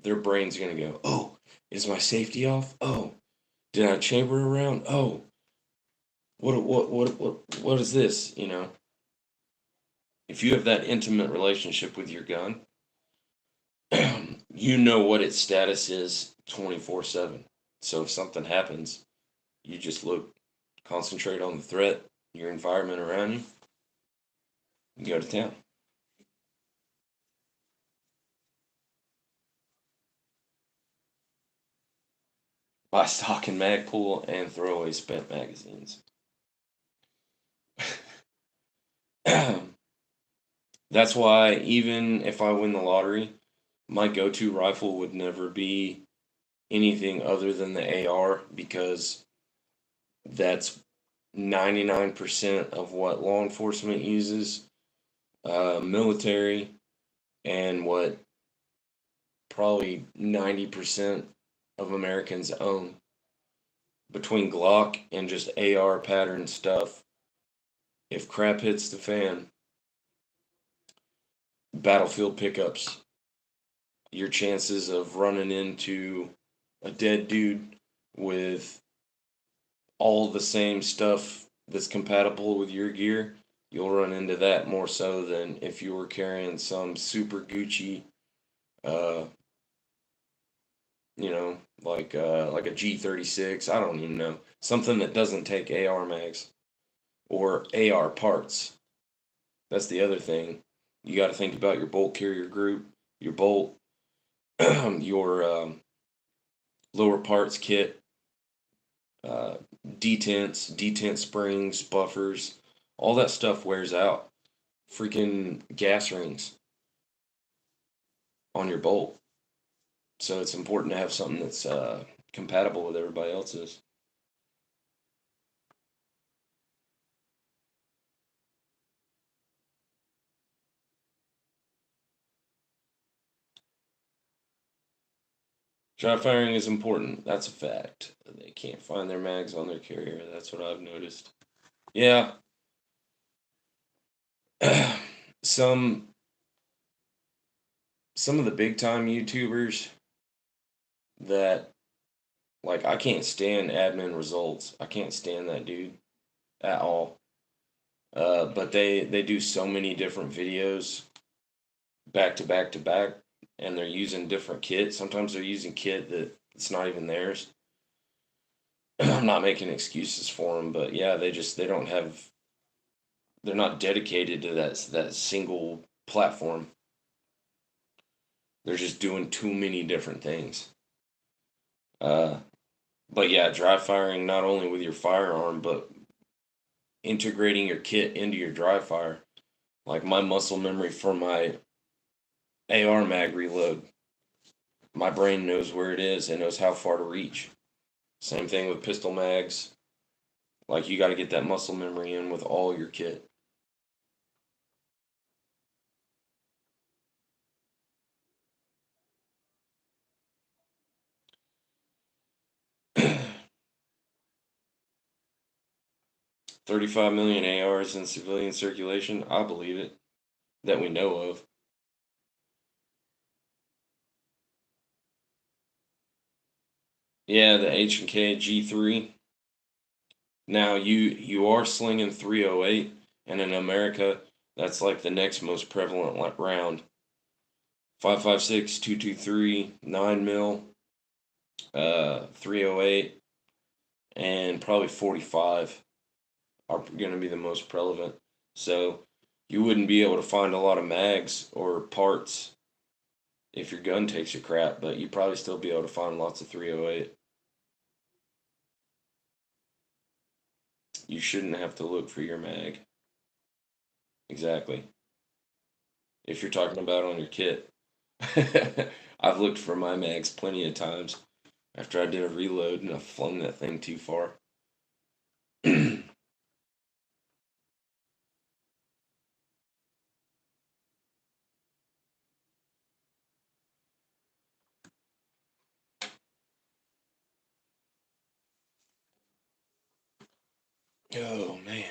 their brain's going to go, oh, is my safety off? Oh, did I chamber around? Oh, what is this? You know, if you have that intimate relationship with your gun, you know what its status is 24/7. So if something happens, you just look, concentrate on the threat, your environment around you, and go to town. Buy stock and mag pool and throw away spent magazines. That's why even if I win the lottery, my go-to rifle would never be anything other than the AR, because that's 99% of what law enforcement uses, military, and what probably 90% of Americans own. Between Glock and just AR pattern stuff, if crap hits the fan, battlefield pickups your chances of running into a dead dude with all the same stuff that's compatible with your gear, you'll run into that more so than if you were carrying some super Gucci, uh, like a G36. I don't even know, something that doesn't take AR mags or AR parts. That's the other thing. You got to think about your bolt carrier group, your bolt, your lower parts kit, uh, detent springs, buffers, all that stuff wears out. Freaking gas rings on your bolt. So it's important to have something that's compatible with everybody else's. Dry firing is important. That's a fact. They can't find their mags on their carrier. That's what I've noticed. Yeah. some some of the big time YouTubers that, like, I can't stand admin results. I can't stand that dude at all. But they do so many different videos back to back to back, and they're using different kit. Sometimes they're using kit that it's not even theirs. I'm not making excuses for them, but yeah, they don't have, they're not dedicated to that single platform. They're just doing too many different things. Uh, but yeah, dry firing not only with your firearm, but integrating your kit into your dry fire. Like my muscle memory for my AR mag reload, my brain knows where it is and knows how far to reach. Same thing with pistol mags. Like you got to get that muscle memory in with all your kit. $35 million ARs in civilian circulation. I believe it. That we know of. Yeah, the H&K G3. Now you are slinging 308, and in America, that's like the next most prevalent round. 5.56, 223, 9 mil, 308, and probably 45 are going to be the most prevalent. So you wouldn't be able to find a lot of mags or parts if your gun takes a crap, but you'd probably still be able to find lots of 308. You shouldn't have to look for your mag. Exactly. If you're talking about on your kit. I've looked for my mags plenty of times after I did a reload and I flung that thing too far. Oh man.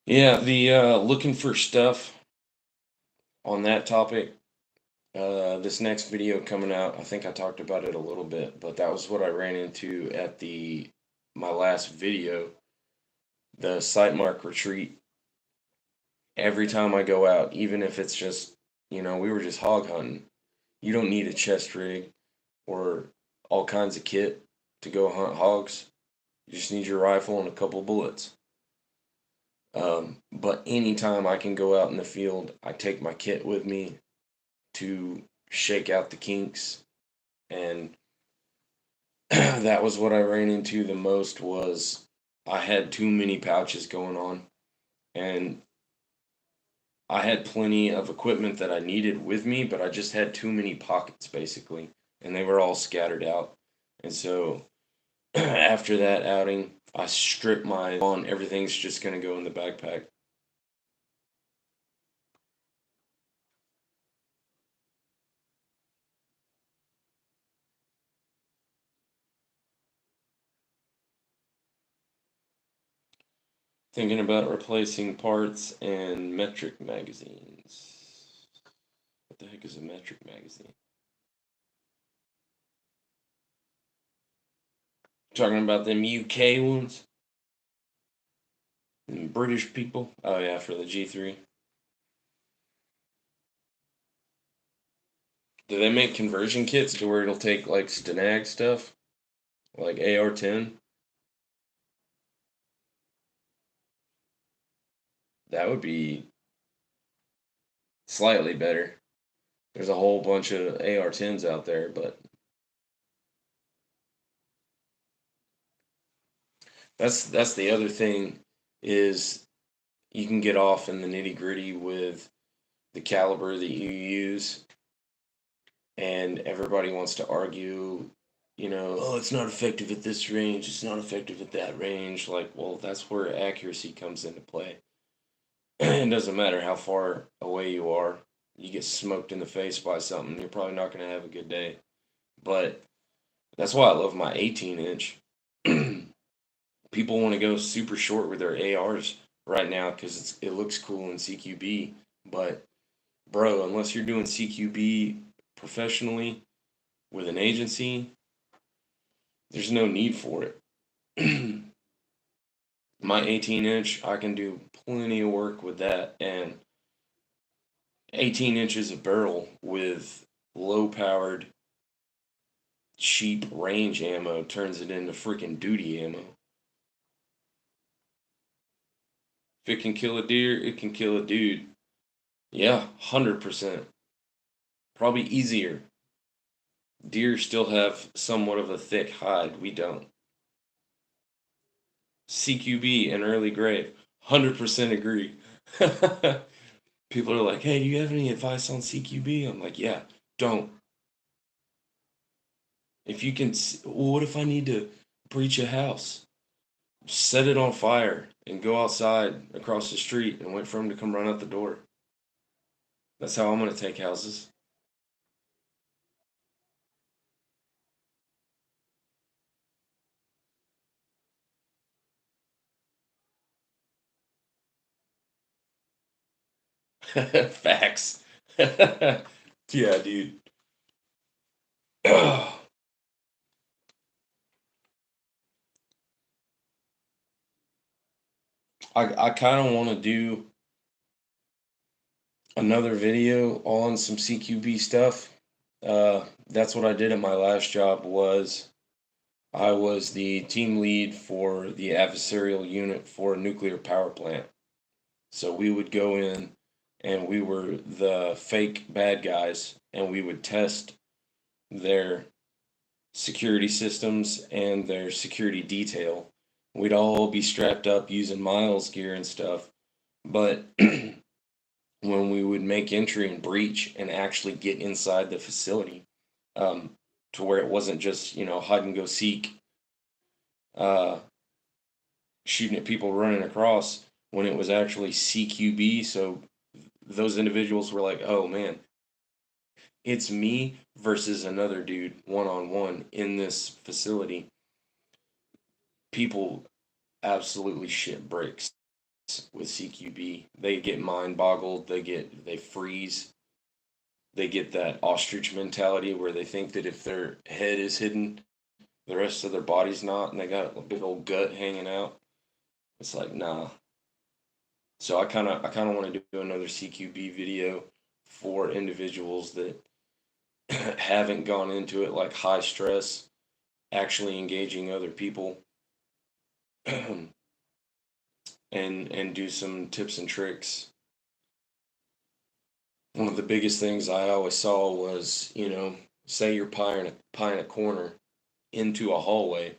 Yeah, the looking for stuff on that topic. This next video coming out, I think I talked about it a little bit, but that was what I ran into at the my last video, the site mark retreat. Every time I go out, even if it's just, we were just hog hunting. You don't need a chest rig or all kinds of kit to go hunt hogs. You just need your rifle and a couple bullets. But anytime I can go out in the field, I take my kit with me to shake out the kinks. And that was what I ran into the most was I had too many pouches going on. And I had plenty of equipment that I needed with me, but I just had too many pockets basically. And they were all scattered out. And so after that outing, I stripped my on. Everything's just going to go in the backpack. Thinking about replacing parts and metric magazines. What the heck is a metric magazine? Talking about them UK ones? And British people? Oh, yeah, for the G3. Do they make conversion kits to where it'll take like Stenag stuff? Like AR-10? That would be slightly better. There's a whole bunch of AR-10s out there, but that's the other thing is you can get off in the nitty-gritty with the caliber that you use, and everybody wants to argue, oh, it's not effective at this range, it's not effective at that range. Like, well, that's where accuracy comes into play. It doesn't matter how far away you are. You get smoked in the face by something, you're probably not going to have a good day. But that's why I love my 18-inch. People want to go super short with their ARs right now because it looks cool in CQB. But, bro, unless you're doing CQB professionally with an agency, there's no need for it. My 18-inch, I can do plenty of work with that. And 18 inches of barrel with low powered cheap range ammo turns it into freaking duty ammo. If it can kill a deer, it can kill a dude. Yeah, 100%. Probably easier. Deer still have somewhat of a thick hide. We don't. CQB and early grave. 100% agree. People are like, hey, do you have any advice on CQB? I'm like, yeah, don't. If you can, well, what if I need to breach a house? Set it on fire and go outside across the street and wait for him to come run out the door. That's how I'm going to take houses. Facts. Yeah, dude. I kind of want to do another video on some CQB stuff. That's what I did at my last job. I was the team lead for the adversarial unit for a nuclear power plant. So we would go in and we were the fake bad guys and we would test their security systems and their security detail. We'd all be strapped up using Miles gear and stuff. But when we would make entry and breach and actually get inside the facility, um, to where it wasn't just, hide and go seek, uh, shooting at people running across, when it was actually CQB. So those individuals were like, oh man, it's me versus another dude one on one in this facility. People absolutely shit bricks with CQB. They get mind boggled. They freeze. They get that ostrich mentality where they think that if their head is hidden, the rest of their body's not, and they got a big old gut hanging out. It's like, nah. So I kind of want to do another CQB video for individuals that haven't gone into it like high stress, actually engaging other people, and do some tips and tricks. One of the biggest things I always saw was, say you're pieing a corner into a hallway.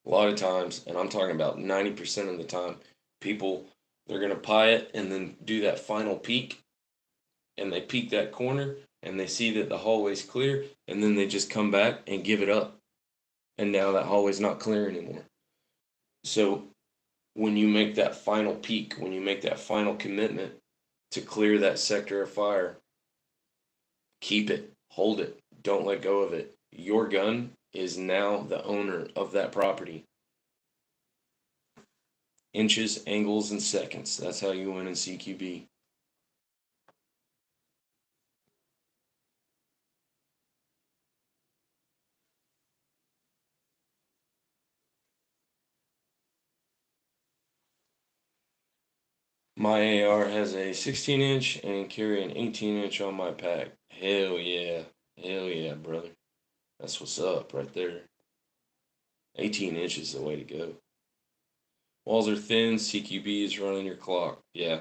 A lot of times, and I'm talking about 90% of the time, people, they're going to pie it and then do that final peek, and they peek that corner and they see that the hallway's clear, and then they just come back and give it up. And now that hallway's not clear anymore. So when you make that final peek, when you make that final commitment to clear that sector of fire, keep it, hold it, don't let go of it. Your gun is now the owner of that property. Inches, angles, and seconds. That's how you win in CQB. My AR has a 16-inch and carry an 18-inch on my pack. Hell yeah. Hell yeah, brother. That's what's up right there. 18 inches is the way to go. Walls are thin, CQB is running your clock. Yeah.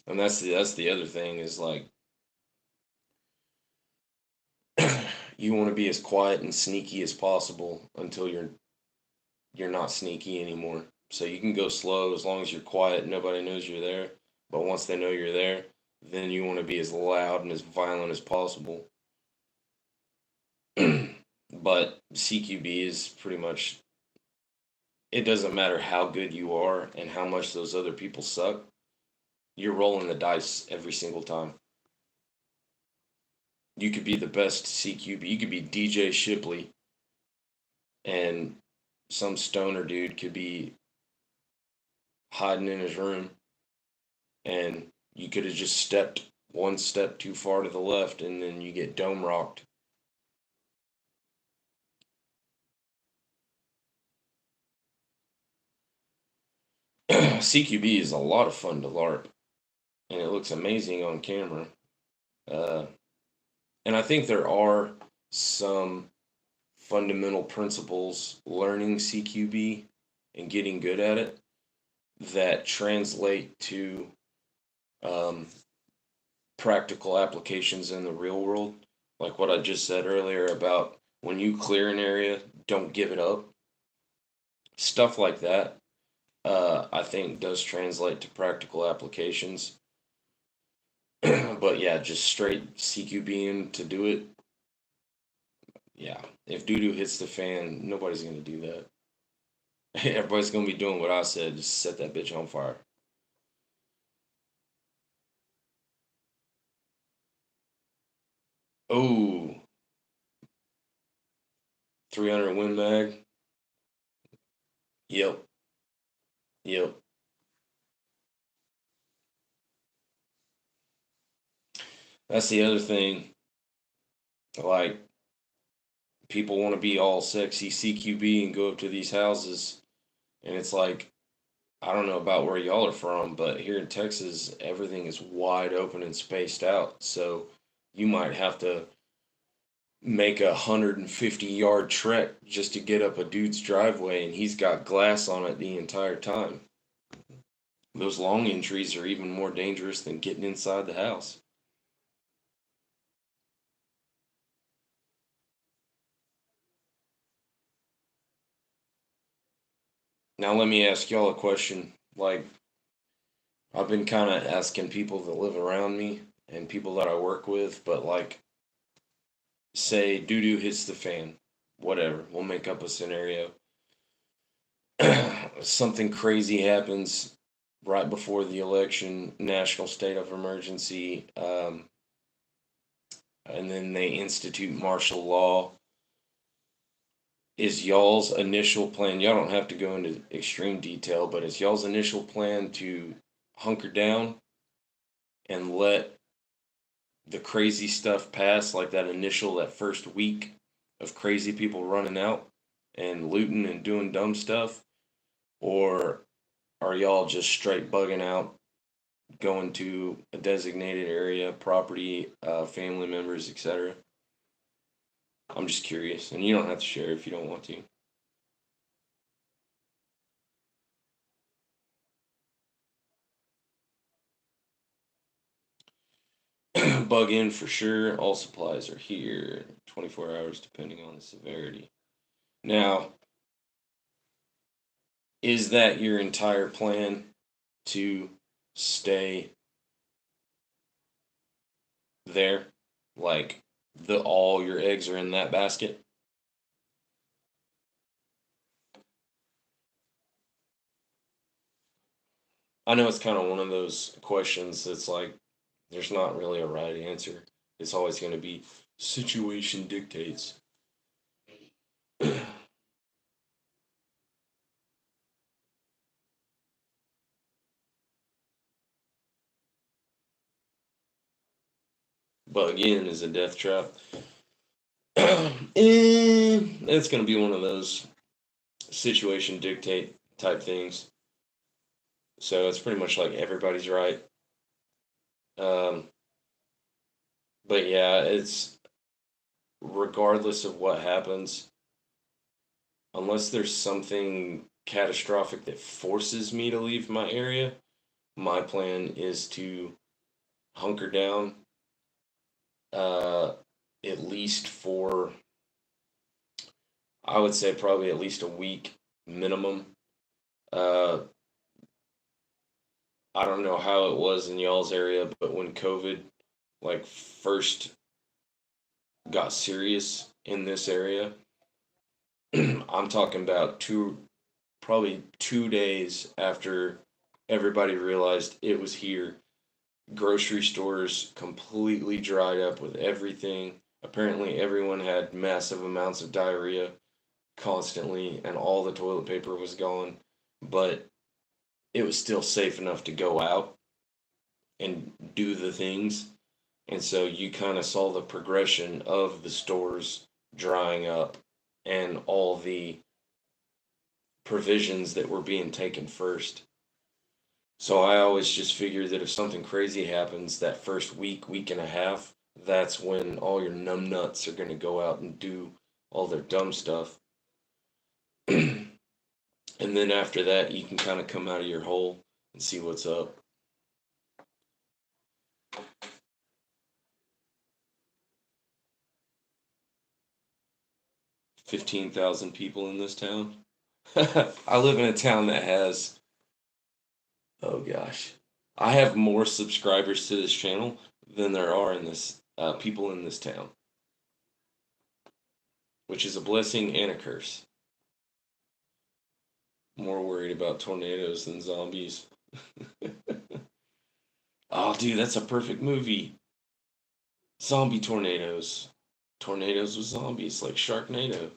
And that's the other thing is like you want to be as quiet and sneaky as possible until you're not sneaky anymore. So you can go slow as long as you're quiet, nobody knows you're there. But once they know you're there, then you want to be as loud and as violent as possible. But CQB is pretty much, it doesn't matter how good you are and how much those other people suck. You're rolling the dice every single time. You could be the best CQB. You could be DJ Shipley, and some stoner dude could be hiding in his room, and you could have just stepped one step too far to the left, and then you get dome rocked. CQB is a lot of fun to LARP, and it looks amazing on camera. And I think there are some fundamental principles learning CQB and getting good at it that translate to um, practical applications in the real world. Like what I just said earlier about when you clear an area, don't give it up. Stuff like that, I think, does translate to practical applications. But yeah, just straight CQBing to do it. Yeah, if doo doo hits the fan, nobody's gonna do that. Everybody's gonna be doing what I said, just set that bitch on fire. Oh, 300 Win Mag. Yep, yep. That's the other thing. Like, people want to be all sexy CQB and go up to these houses, and it's like, I don't know about where y'all are from, but here in Texas, everything is wide open and spaced out. So you might have to make a 150-yard trek just to get up a dude's driveway, and he's got glass on it the entire time. Those long entries are even more dangerous than getting inside the house. Now, let me ask y'all a question. Like, I've been kind of asking people that live around me and people that I work with, but like, say doo doo hits the fan, whatever, we'll make up a scenario. Something crazy happens right before the election, national state of emergency, and then they institute martial law. Is y'all's initial plan, y'all don't have to go into extreme detail, but is y'all's initial plan to hunker down and let the crazy stuff pass, like that first week of crazy people running out and looting and doing dumb stuff? Or are y'all just straight bugging out, going to a designated area, property, family members, etc.? I'm just curious, and you don't have to share if you don't want to. Bug in for sure. All supplies are here. 24 hours depending on the severity. Now, is that your entire plan to stay there? Like the all your eggs are in that basket? I know it's kind of one of those questions that's like there's not really a right answer. It's always going to be situation dictates. but again, is a death trap. It's going to be one of those situation dictate type things. So it's pretty much like everybody's right. Um, but yeah, it's regardless of what happens, unless there's something catastrophic that forces me to leave my area, my plan is to hunker down uh, at least for, I would say, probably at least a week minimum. Uh, I don't know how it was in y'all's area, but when COVID like first got serious in this area, I'm talking about probably 2 days after everybody realized it was here. Grocery stores completely dried up with everything. Apparently, everyone had massive amounts of diarrhea constantly, and all the toilet paper was gone. But it was still safe enough to go out and do the things. And so you kind of saw the progression of the stores drying up and all the provisions that were being taken first. So I always just figured that if something crazy happens that first week, week and a half, that's when all your numb nuts are going to go out and do all their dumb stuff. And then after that, you can kind of come out of your hole and see what's up. 15,000 people in this town. I live in a town that has, oh gosh, I have more subscribers to this channel than there are in this people in this town, which is a blessing and a curse. More worried about tornadoes than zombies. Oh, dude, that's a perfect movie. Zombie tornadoes. Tornadoes with zombies, like Sharknado.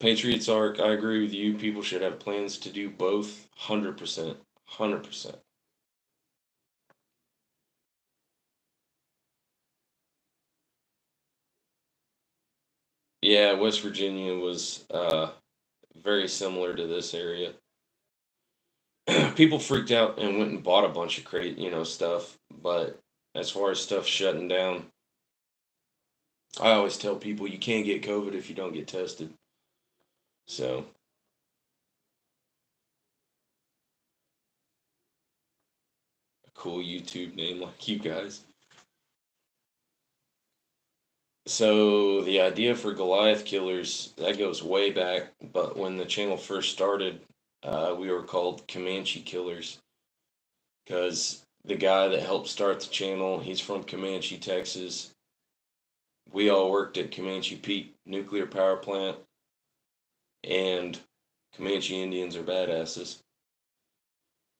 Patriots Arc, I agree with you. People should have plans to do both 100%. 100%. Yeah, West Virginia was very similar to this area. People freaked out and went and bought a bunch of stuff. But as far as stuff shutting down, I always tell people you can't get COVID if you don't get tested. So, a cool YouTube name like you guys. So, the idea for Goliath Killers, that goes way back. But when the channel first started, we were called Comanche Killers. Because the guy that helped start the channel, he's from Comanche, Texas. We all worked at Comanche Peak Nuclear Power Plant, and Comanche Indians are badasses.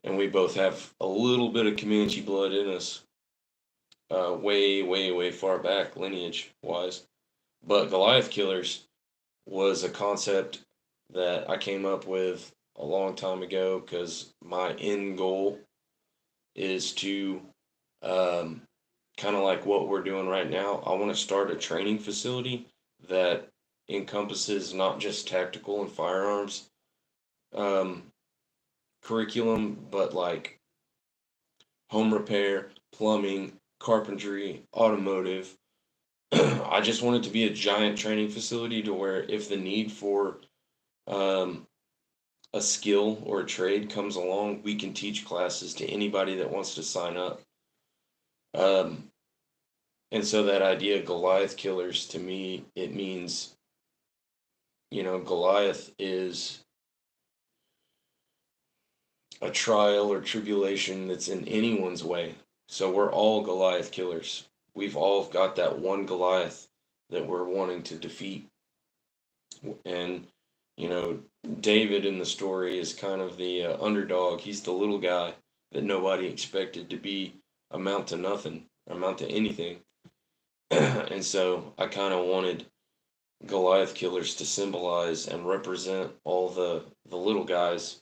And we both have a little bit of Comanche blood in us, way, way, way far back, lineage wise. But Goliath Killers was a concept that I came up with a long time ago because my end goal is to kind of like what we're doing right now. I want to start a training facility that encompasses not just tactical and firearms um, curriculum, but like home repair, plumbing, carpentry, automotive. I just want it to be a giant training facility to where if the need for um, a skill or a trade comes along, we can teach classes to anybody that wants to sign up. Um, and so that idea, Goliath Killers, to me, it means, Goliath is a trial or tribulation that's in anyone's way. So we're all Goliath Killers. We've all got that one Goliath that we're wanting to defeat. And, David in the story is kind of the underdog. He's the little guy that nobody expected to amount to nothing, amount to anything. And so I kind of wanted Goliath Killers to symbolize and represent all the little guys.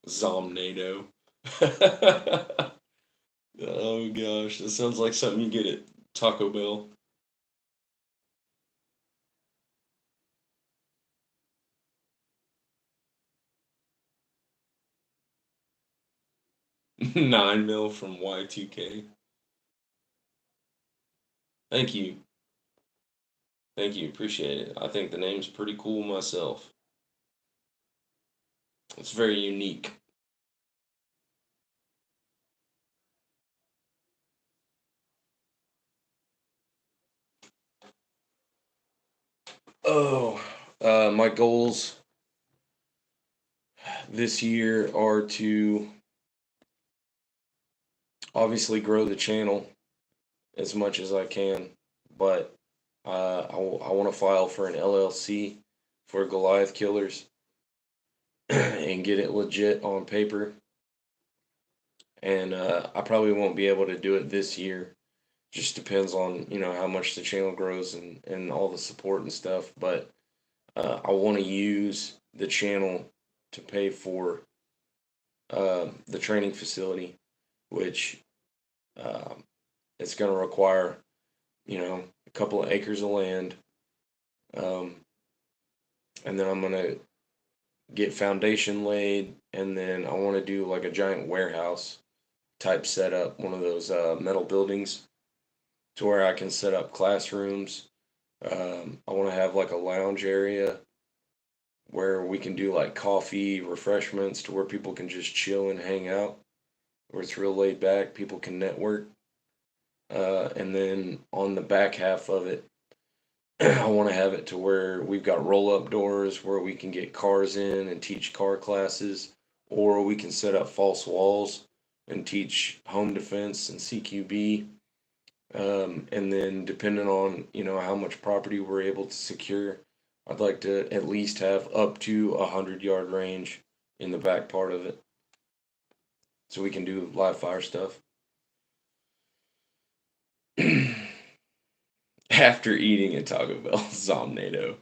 Zom-nado. Oh gosh, that sounds like something you get at Taco Bell. 9 mil from Y2K. Thank you. Thank you. Appreciate it. I think the name's pretty cool myself. It's very unique. Oh, my goals this year are to obviously grow the channel as much as I can, but I want to file for an LLC for Goliath Killers and get it legit on paper. And I probably won't be able to do it this year. Just depends on how much the channel grows and all the support and stuff. But I want to use the channel to pay for the training facility, which uh, it's going to require a couple of acres of land, um, and then I'm going to get foundation laid, and then I want to do like a giant warehouse type setup, one of those metal buildings, to where I can set up classrooms. I want to have like a lounge area where we can do like coffee, refreshments, to where people can just chill and hang out, where it's real laid back. People can network. And then on the back half of it, I want to have it to where we've got roll up doors where we can get cars in and teach car classes, or we can set up false walls and teach home defense and CQB. And then depending on how much property we're able to secure, I'd like to at least have up to 100-yard range in the back part of it, so we can do live fire stuff. After eating at Taco Bell, Zom-nado.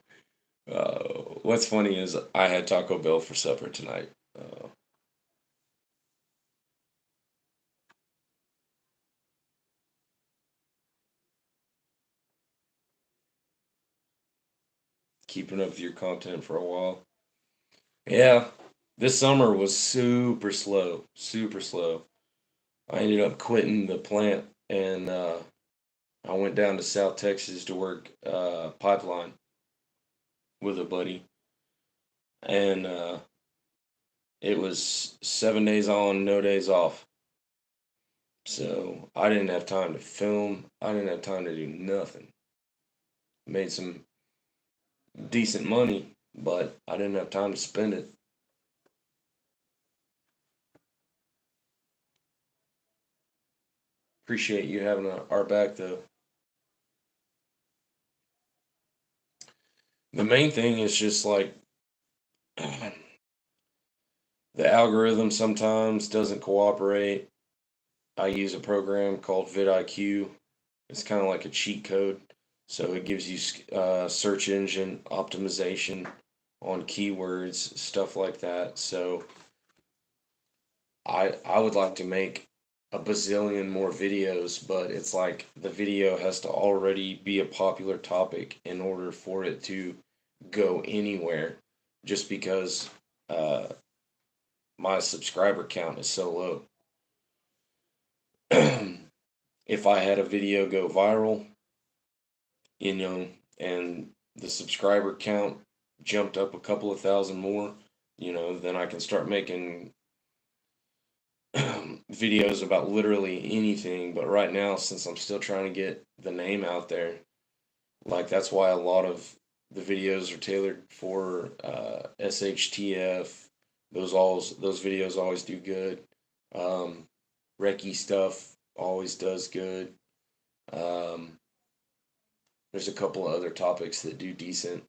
What's funny is I had Taco Bell for supper tonight. Keeping up with your content for a while. Yeah, this summer was super slow, super slow. I ended up quitting the plant, and I went down to South Texas to work pipeline with a buddy, and it was 7 days on, no days off. So I didn't have time to film. I didn't have time to do nothing. Made some decent money, but I didn't have time to spend it. Appreciate you having our back though. The main thing is just like the algorithm sometimes doesn't cooperate. I use a program called vidIQ. It's kind of like a cheat code. So it gives you search engine optimization on keywords, stuff like that. So I would like to make a bazillion more videos, but it's like the video has to already be a popular topic in order for it to go anywhere, just because uh, my subscriber count is so low. If I had a video go viral, you know, and the subscriber count jumped up a couple of thousand more, then I can start making videos about literally anything. But right now, since I'm still trying to get the name out there, like that's why a lot of the videos are tailored for SHTF. Those videos always do good. Um, Recce stuff always does good. Um, there's a couple of other topics that do decent.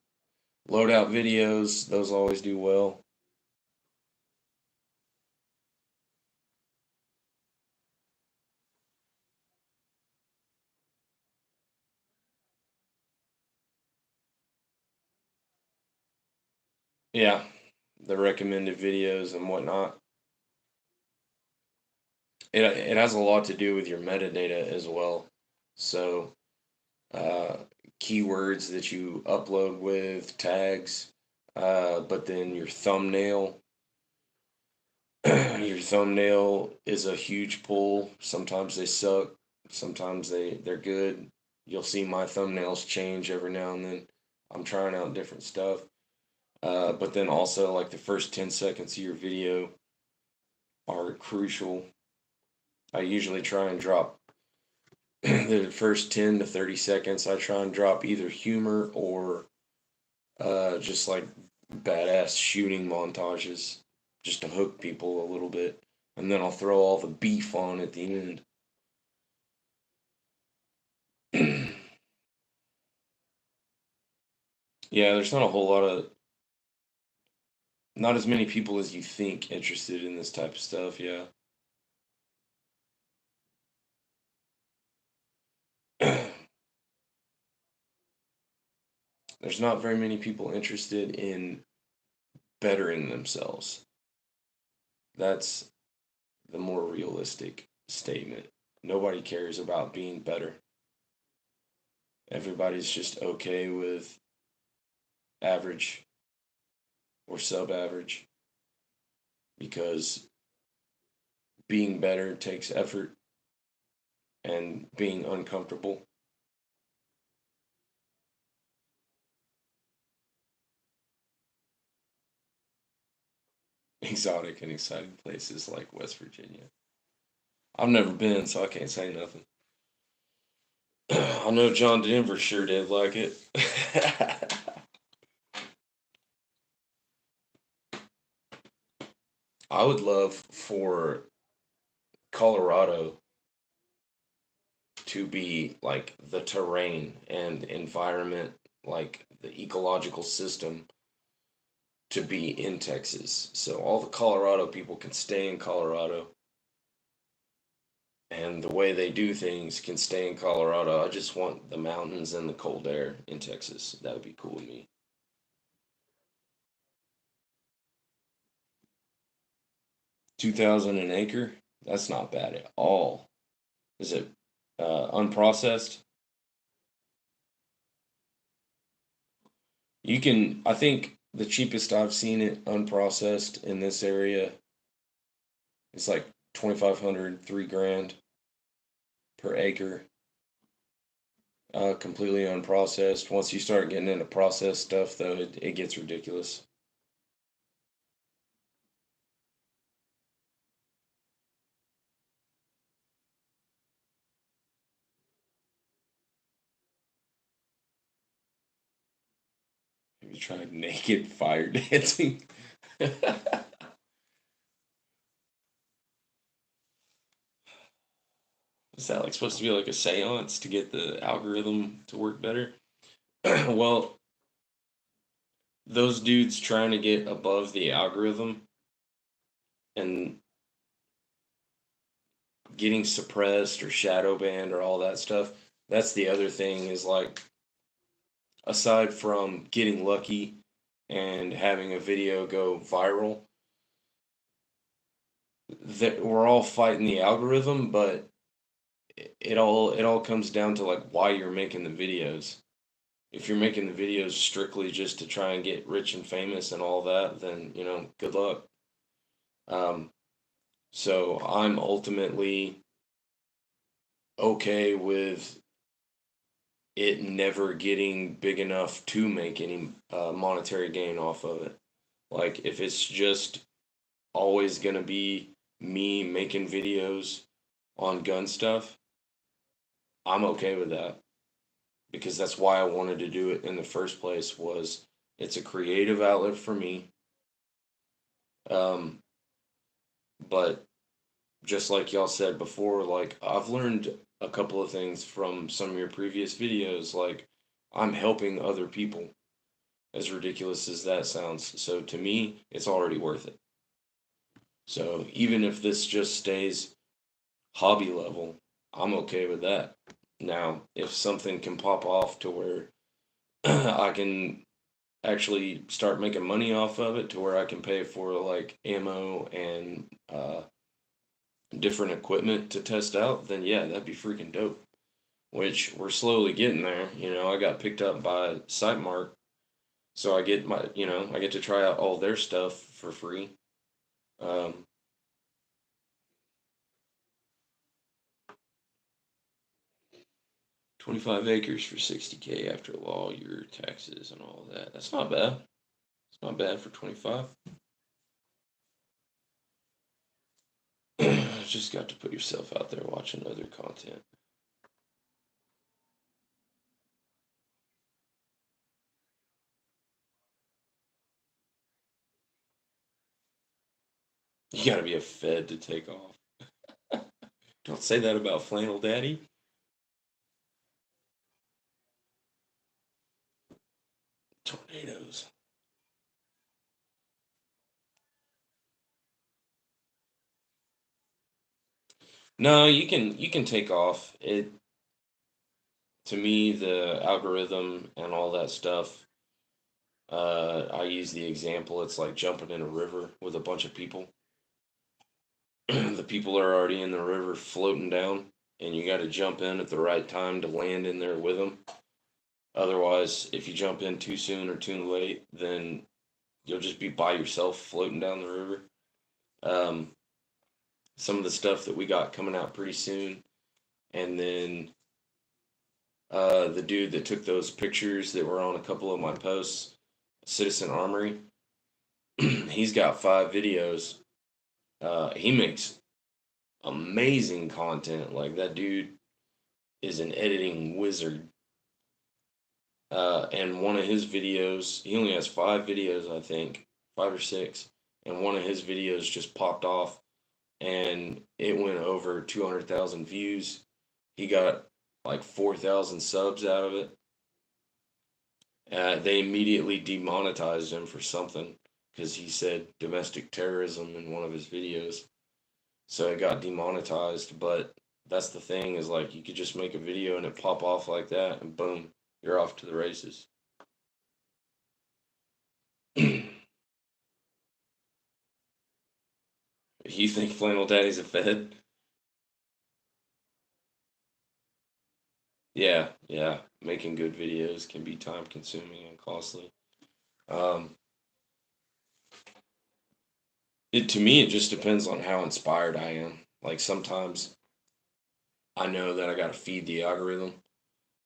Loadout videos, those always do well. Yeah, the recommended videos and whatnot. it has a lot to do with your metadata as well. So, uh, keywords that you upload with tags, but then your thumbnail. Your thumbnail is a huge pull. Sometimes they suck. Sometimes they're good. You'll see my thumbnails change every now and then. I'm trying out different stuff. But then also like the first 10 seconds of your video are crucial. I usually try and drop the first 10 to 30 seconds. I try and drop either humor or just like badass shooting montages just to hook people a little bit. And then I'll throw all the beef on at the end. Yeah, there's not a whole lot of, not as many people as you think interested in this type of stuff. Yeah. There's not very many people interested in bettering themselves. That's the more realistic statement. Nobody cares about being better. Everybody's just okay with average or sub average because being better takes effort and being uncomfortable. Exotic and exciting places like West Virginia. I've never been, so I can't say nothing. I know John Denver sure did like it. I would love for Colorado to be like the terrain and environment, like the ecological system to be in Texas. So all the Colorado people can stay in Colorado and the way they do things can stay in Colorado. I just want the mountains and the cold air in Texas. That would be cool to me. 2,000 an acre? That's not bad at all. Is it unprocessed? You can, I think the cheapest I've seen it unprocessed in this area is like 2,500, 3 grand per acre. Completely unprocessed. Once you start getting into processed stuff, though, it gets ridiculous. Have you tried naked fire dancing? Is that like supposed to be like a seance to get the algorithm to work better? Well, those dudes trying to get above the algorithm and getting suppressed or shadow banned or all that stuff. That's the other thing is like, aside from getting lucky and having a video go viral, that we're all fighting the algorithm, but it all comes down to like why you're making the videos. If you're making the videos strictly just to try and get rich and famous and all that, then good luck. Um, so I'm ultimately okay with it never getting big enough to make any monetary gain off of it. Like if it's just always gonna be me making videos on gun stuff, I'm okay with that because that's why I wanted to do it in the first place. Was it's a creative outlet for me, um, but just like y'all said before, like I've learned a couple of things from some of your previous videos. Like I'm helping other people, as ridiculous as that sounds. So to me, it's already worth it. So even if this just stays hobby level, I'm okay with that. Now, if something can pop off to where I can actually start making money off of it, to where I can pay for like ammo and different equipment to test out, then yeah, that'd be freaking dope. Which we're slowly getting there. You know, I got picked up by Sightmark, so I get I get to try out all their stuff for free. Um, 25 acres for 60K after all your taxes and all that. That's not bad. It's not bad for 25. Just got to put yourself out there watching other content. You got to be a Fed to take off. Don't say that about Flannel Daddy. Tornadoes. No, you can take off. It to me the algorithm and all that stuff. I use the example. It's like jumping in a river with a bunch of people. The people are already in the river floating down, and you got to jump in at the right time to land in there with them. Otherwise, if you jump in too soon or too late, then you'll just be by yourself floating down the river. Um, some of the stuff that we got coming out pretty soon, and then the dude that took those pictures that were on a couple of my posts, Citizen Armory, he's got 5 videos. He makes amazing content. Like that dude is an editing wizard. And one of his videos, he only has 5 videos, I think, 5 or 6. And one of his videos just popped off and it went over 200,000 views. He got like 4,000 subs out of it. They immediately demonetized him for something because he said domestic terrorism in one of his videos. So it got demonetized. But that's the thing is like you could just make a video and it pop off like that, and boom, you're off to the races. You think Flannel Daddy's a Fed? Yeah, yeah. Making good videos can be time consuming and costly. Um, it to me, it just depends on how inspired I am. Like sometimes I know that I got to feed the algorithm,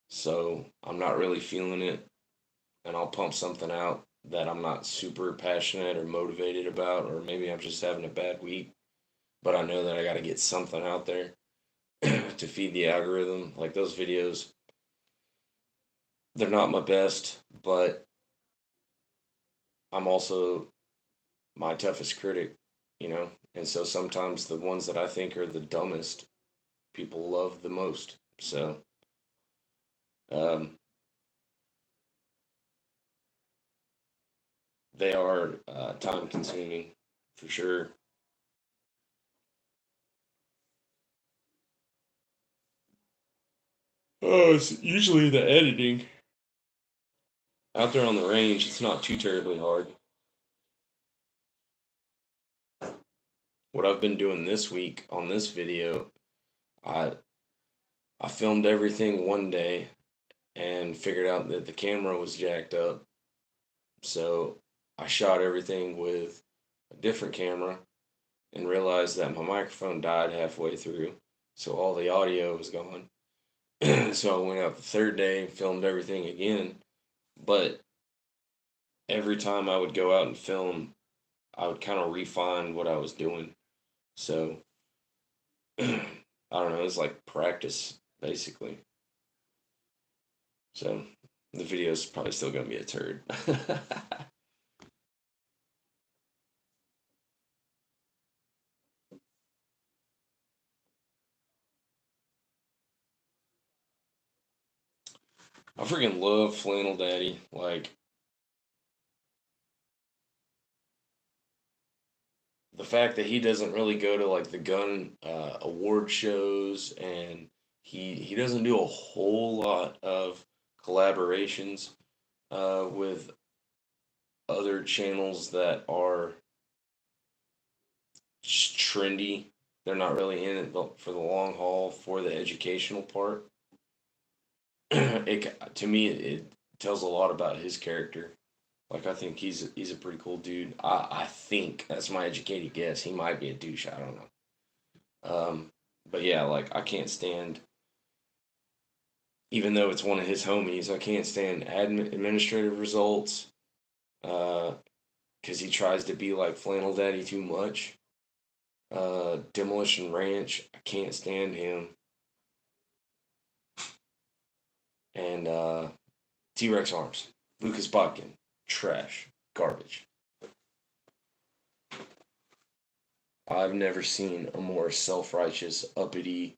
so I'm not really feeling it, and I'll pump something out that I'm not super passionate or motivated about, or maybe I'm just having a bad week. But I know that I got to get something out there to feed the algorithm. Like those videos, they're not my best, but I'm also my toughest critic, you know? And so sometimes the ones that I think are the dumbest, people love the most. So, um, they are time consuming for sure. Oh, it's usually the editing. Out there on the range, it's not too terribly hard. What I've been doing this week on this video, I I filmed everything one day and figured out that the camera was jacked up. So I shot everything with a different camera and realized that my microphone died halfway through. So all the audio was gone. So I went out the third day and filmed everything again. But every time I would go out and film, I would kind of refine what I was doing. So I don't know, it's like practice basically. So the video is probably still gonna be a turd. I freaking love Flannel Daddy. Like the fact that he doesn't really go to like the gun award shows, and he doesn't do a whole lot of collaborations with other channels that are just trendy. they're not really in it for the long haul, for the educational part. To me, it tells a lot about his character. Like, I think he's a pretty cool dude. I think that's my educated guess. He might be a douche. I don't know. But yeah, like, I can't stand, even though it's one of his homies, I can't stand administrative results. Because he tries to be like Flannel Daddy too much. Demolition Ranch, I can't stand him. And T-Rex Arms, Lucas Botkin, trash, garbage. I've never seen a more self-righteous, uppity,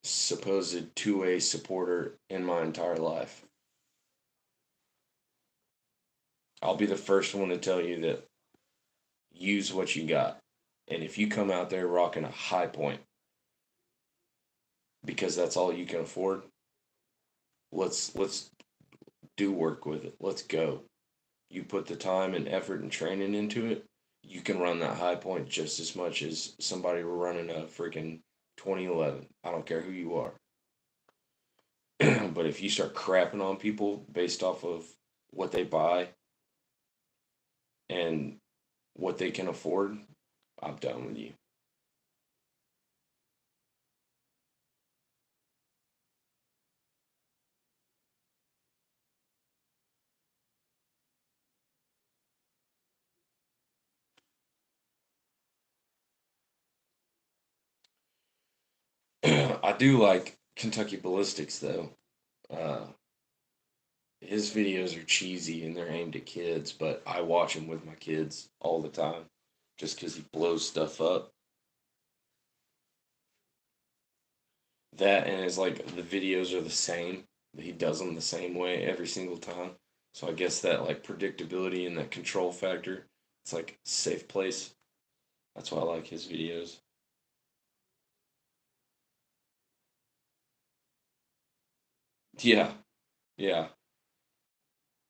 supposed 2A supporter in my entire life. I'll be the first one to tell you that use what you got. And if you come out there rocking a high point because that's all you can afford, let's do work with it. Let's go. You put the time and effort and training into it, you can run that high point just as much as somebody running a freaking 2011. I don't care who you are. But if you start crapping on people based off of what they buy and what they can afford, I'm done with you. I do like Kentucky Ballistics though. Uh, his videos are cheesy and they're aimed at kids, but I watch him with my kids all the time just because he blows stuff up. That and it's like the videos are the same. He does them the same way every single time. So I guess that like predictability and that control factor, it's like a safe place. That's why I like his videos. Yeah, yeah.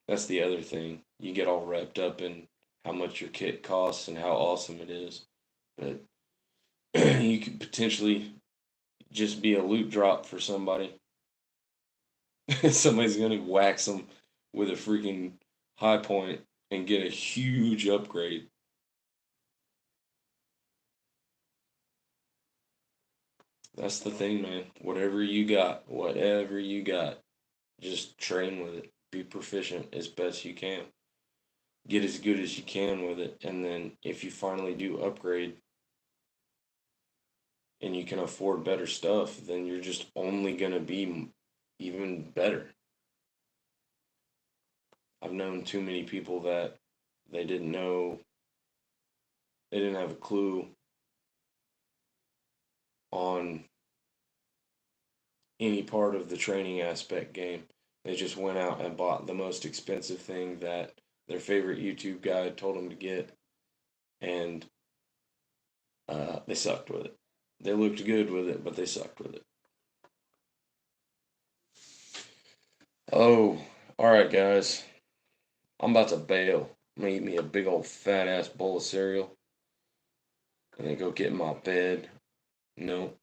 That's the other thing. You get all wrapped up in how much your kit costs and how awesome it is. But you could potentially just be a loot drop for somebody. Somebody's gonna wax them with a freaking high point and get a huge upgrade. That's the thing, man. Whatever you got, just train with it. Be proficient as best you can. Get as good as you can with it, and then if you finally do upgrade and you can afford better stuff, then you're just only gonna be even better. I've known too many people that they didn't know, they didn't have a clue on any part of the training aspect game. They just went out and bought the most expensive thing that their favorite YouTube guy told them to get, and they sucked with it. They looked good with it, but they sucked with it. Oh, all right, guys. I'm about to bail. I'm gonna eat me a big old fat ass bowl of cereal and then go get in my bed. No,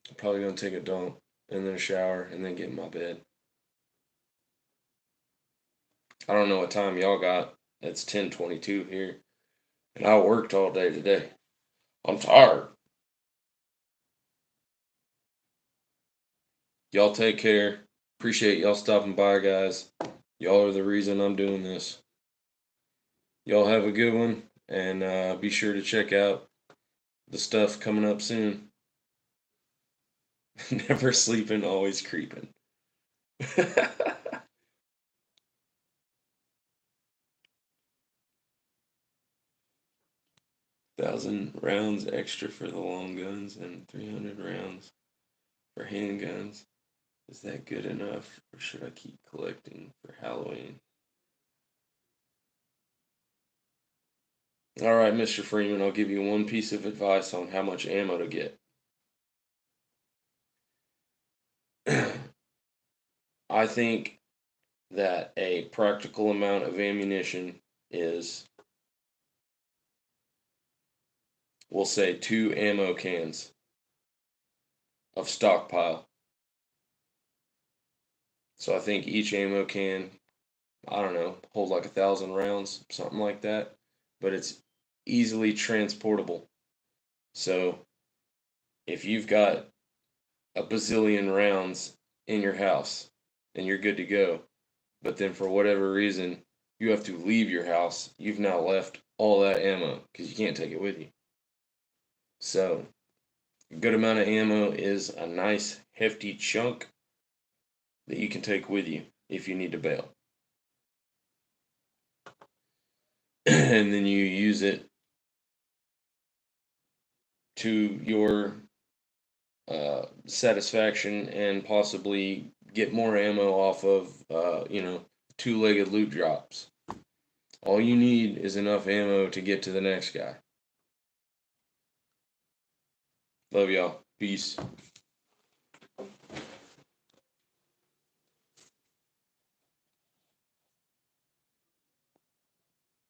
I'm probably gonna take a dump and then a shower and then get in my bed. I don't know what time y'all got. It's 10:22 here, and I worked all day today. I'm tired. Y'all take care. Appreciate y'all stopping by, guys. Y'all are the reason I'm doing this. Y'all have a good one, and be sure to check out the stuff coming up soon. Never sleeping, always creeping. 1,000 rounds extra for the long guns and 300 rounds for handguns. Is that good enough, or should I keep collecting for Halloween? All right, Mr. Freeman, I'll give you one piece of advice on how much ammo to get. I think that a practical amount of ammunition is we'll say 2 ammo cans of stockpile. So I think each ammo can, I don't know, hold like 1,000 rounds, something like that. But it's easily transportable. So if you've got a bazillion rounds in your house and you're good to go, but then for whatever reason you have to leave your house, you've now left all that ammo because you can't take it with you. So a good amount of ammo is a nice hefty chunk that you can take with you if you need to bail. And then you use it to your satisfaction and possibly get more ammo off of, two-legged loot drops. All you need is enough ammo to get to the next guy. Love y'all. Peace.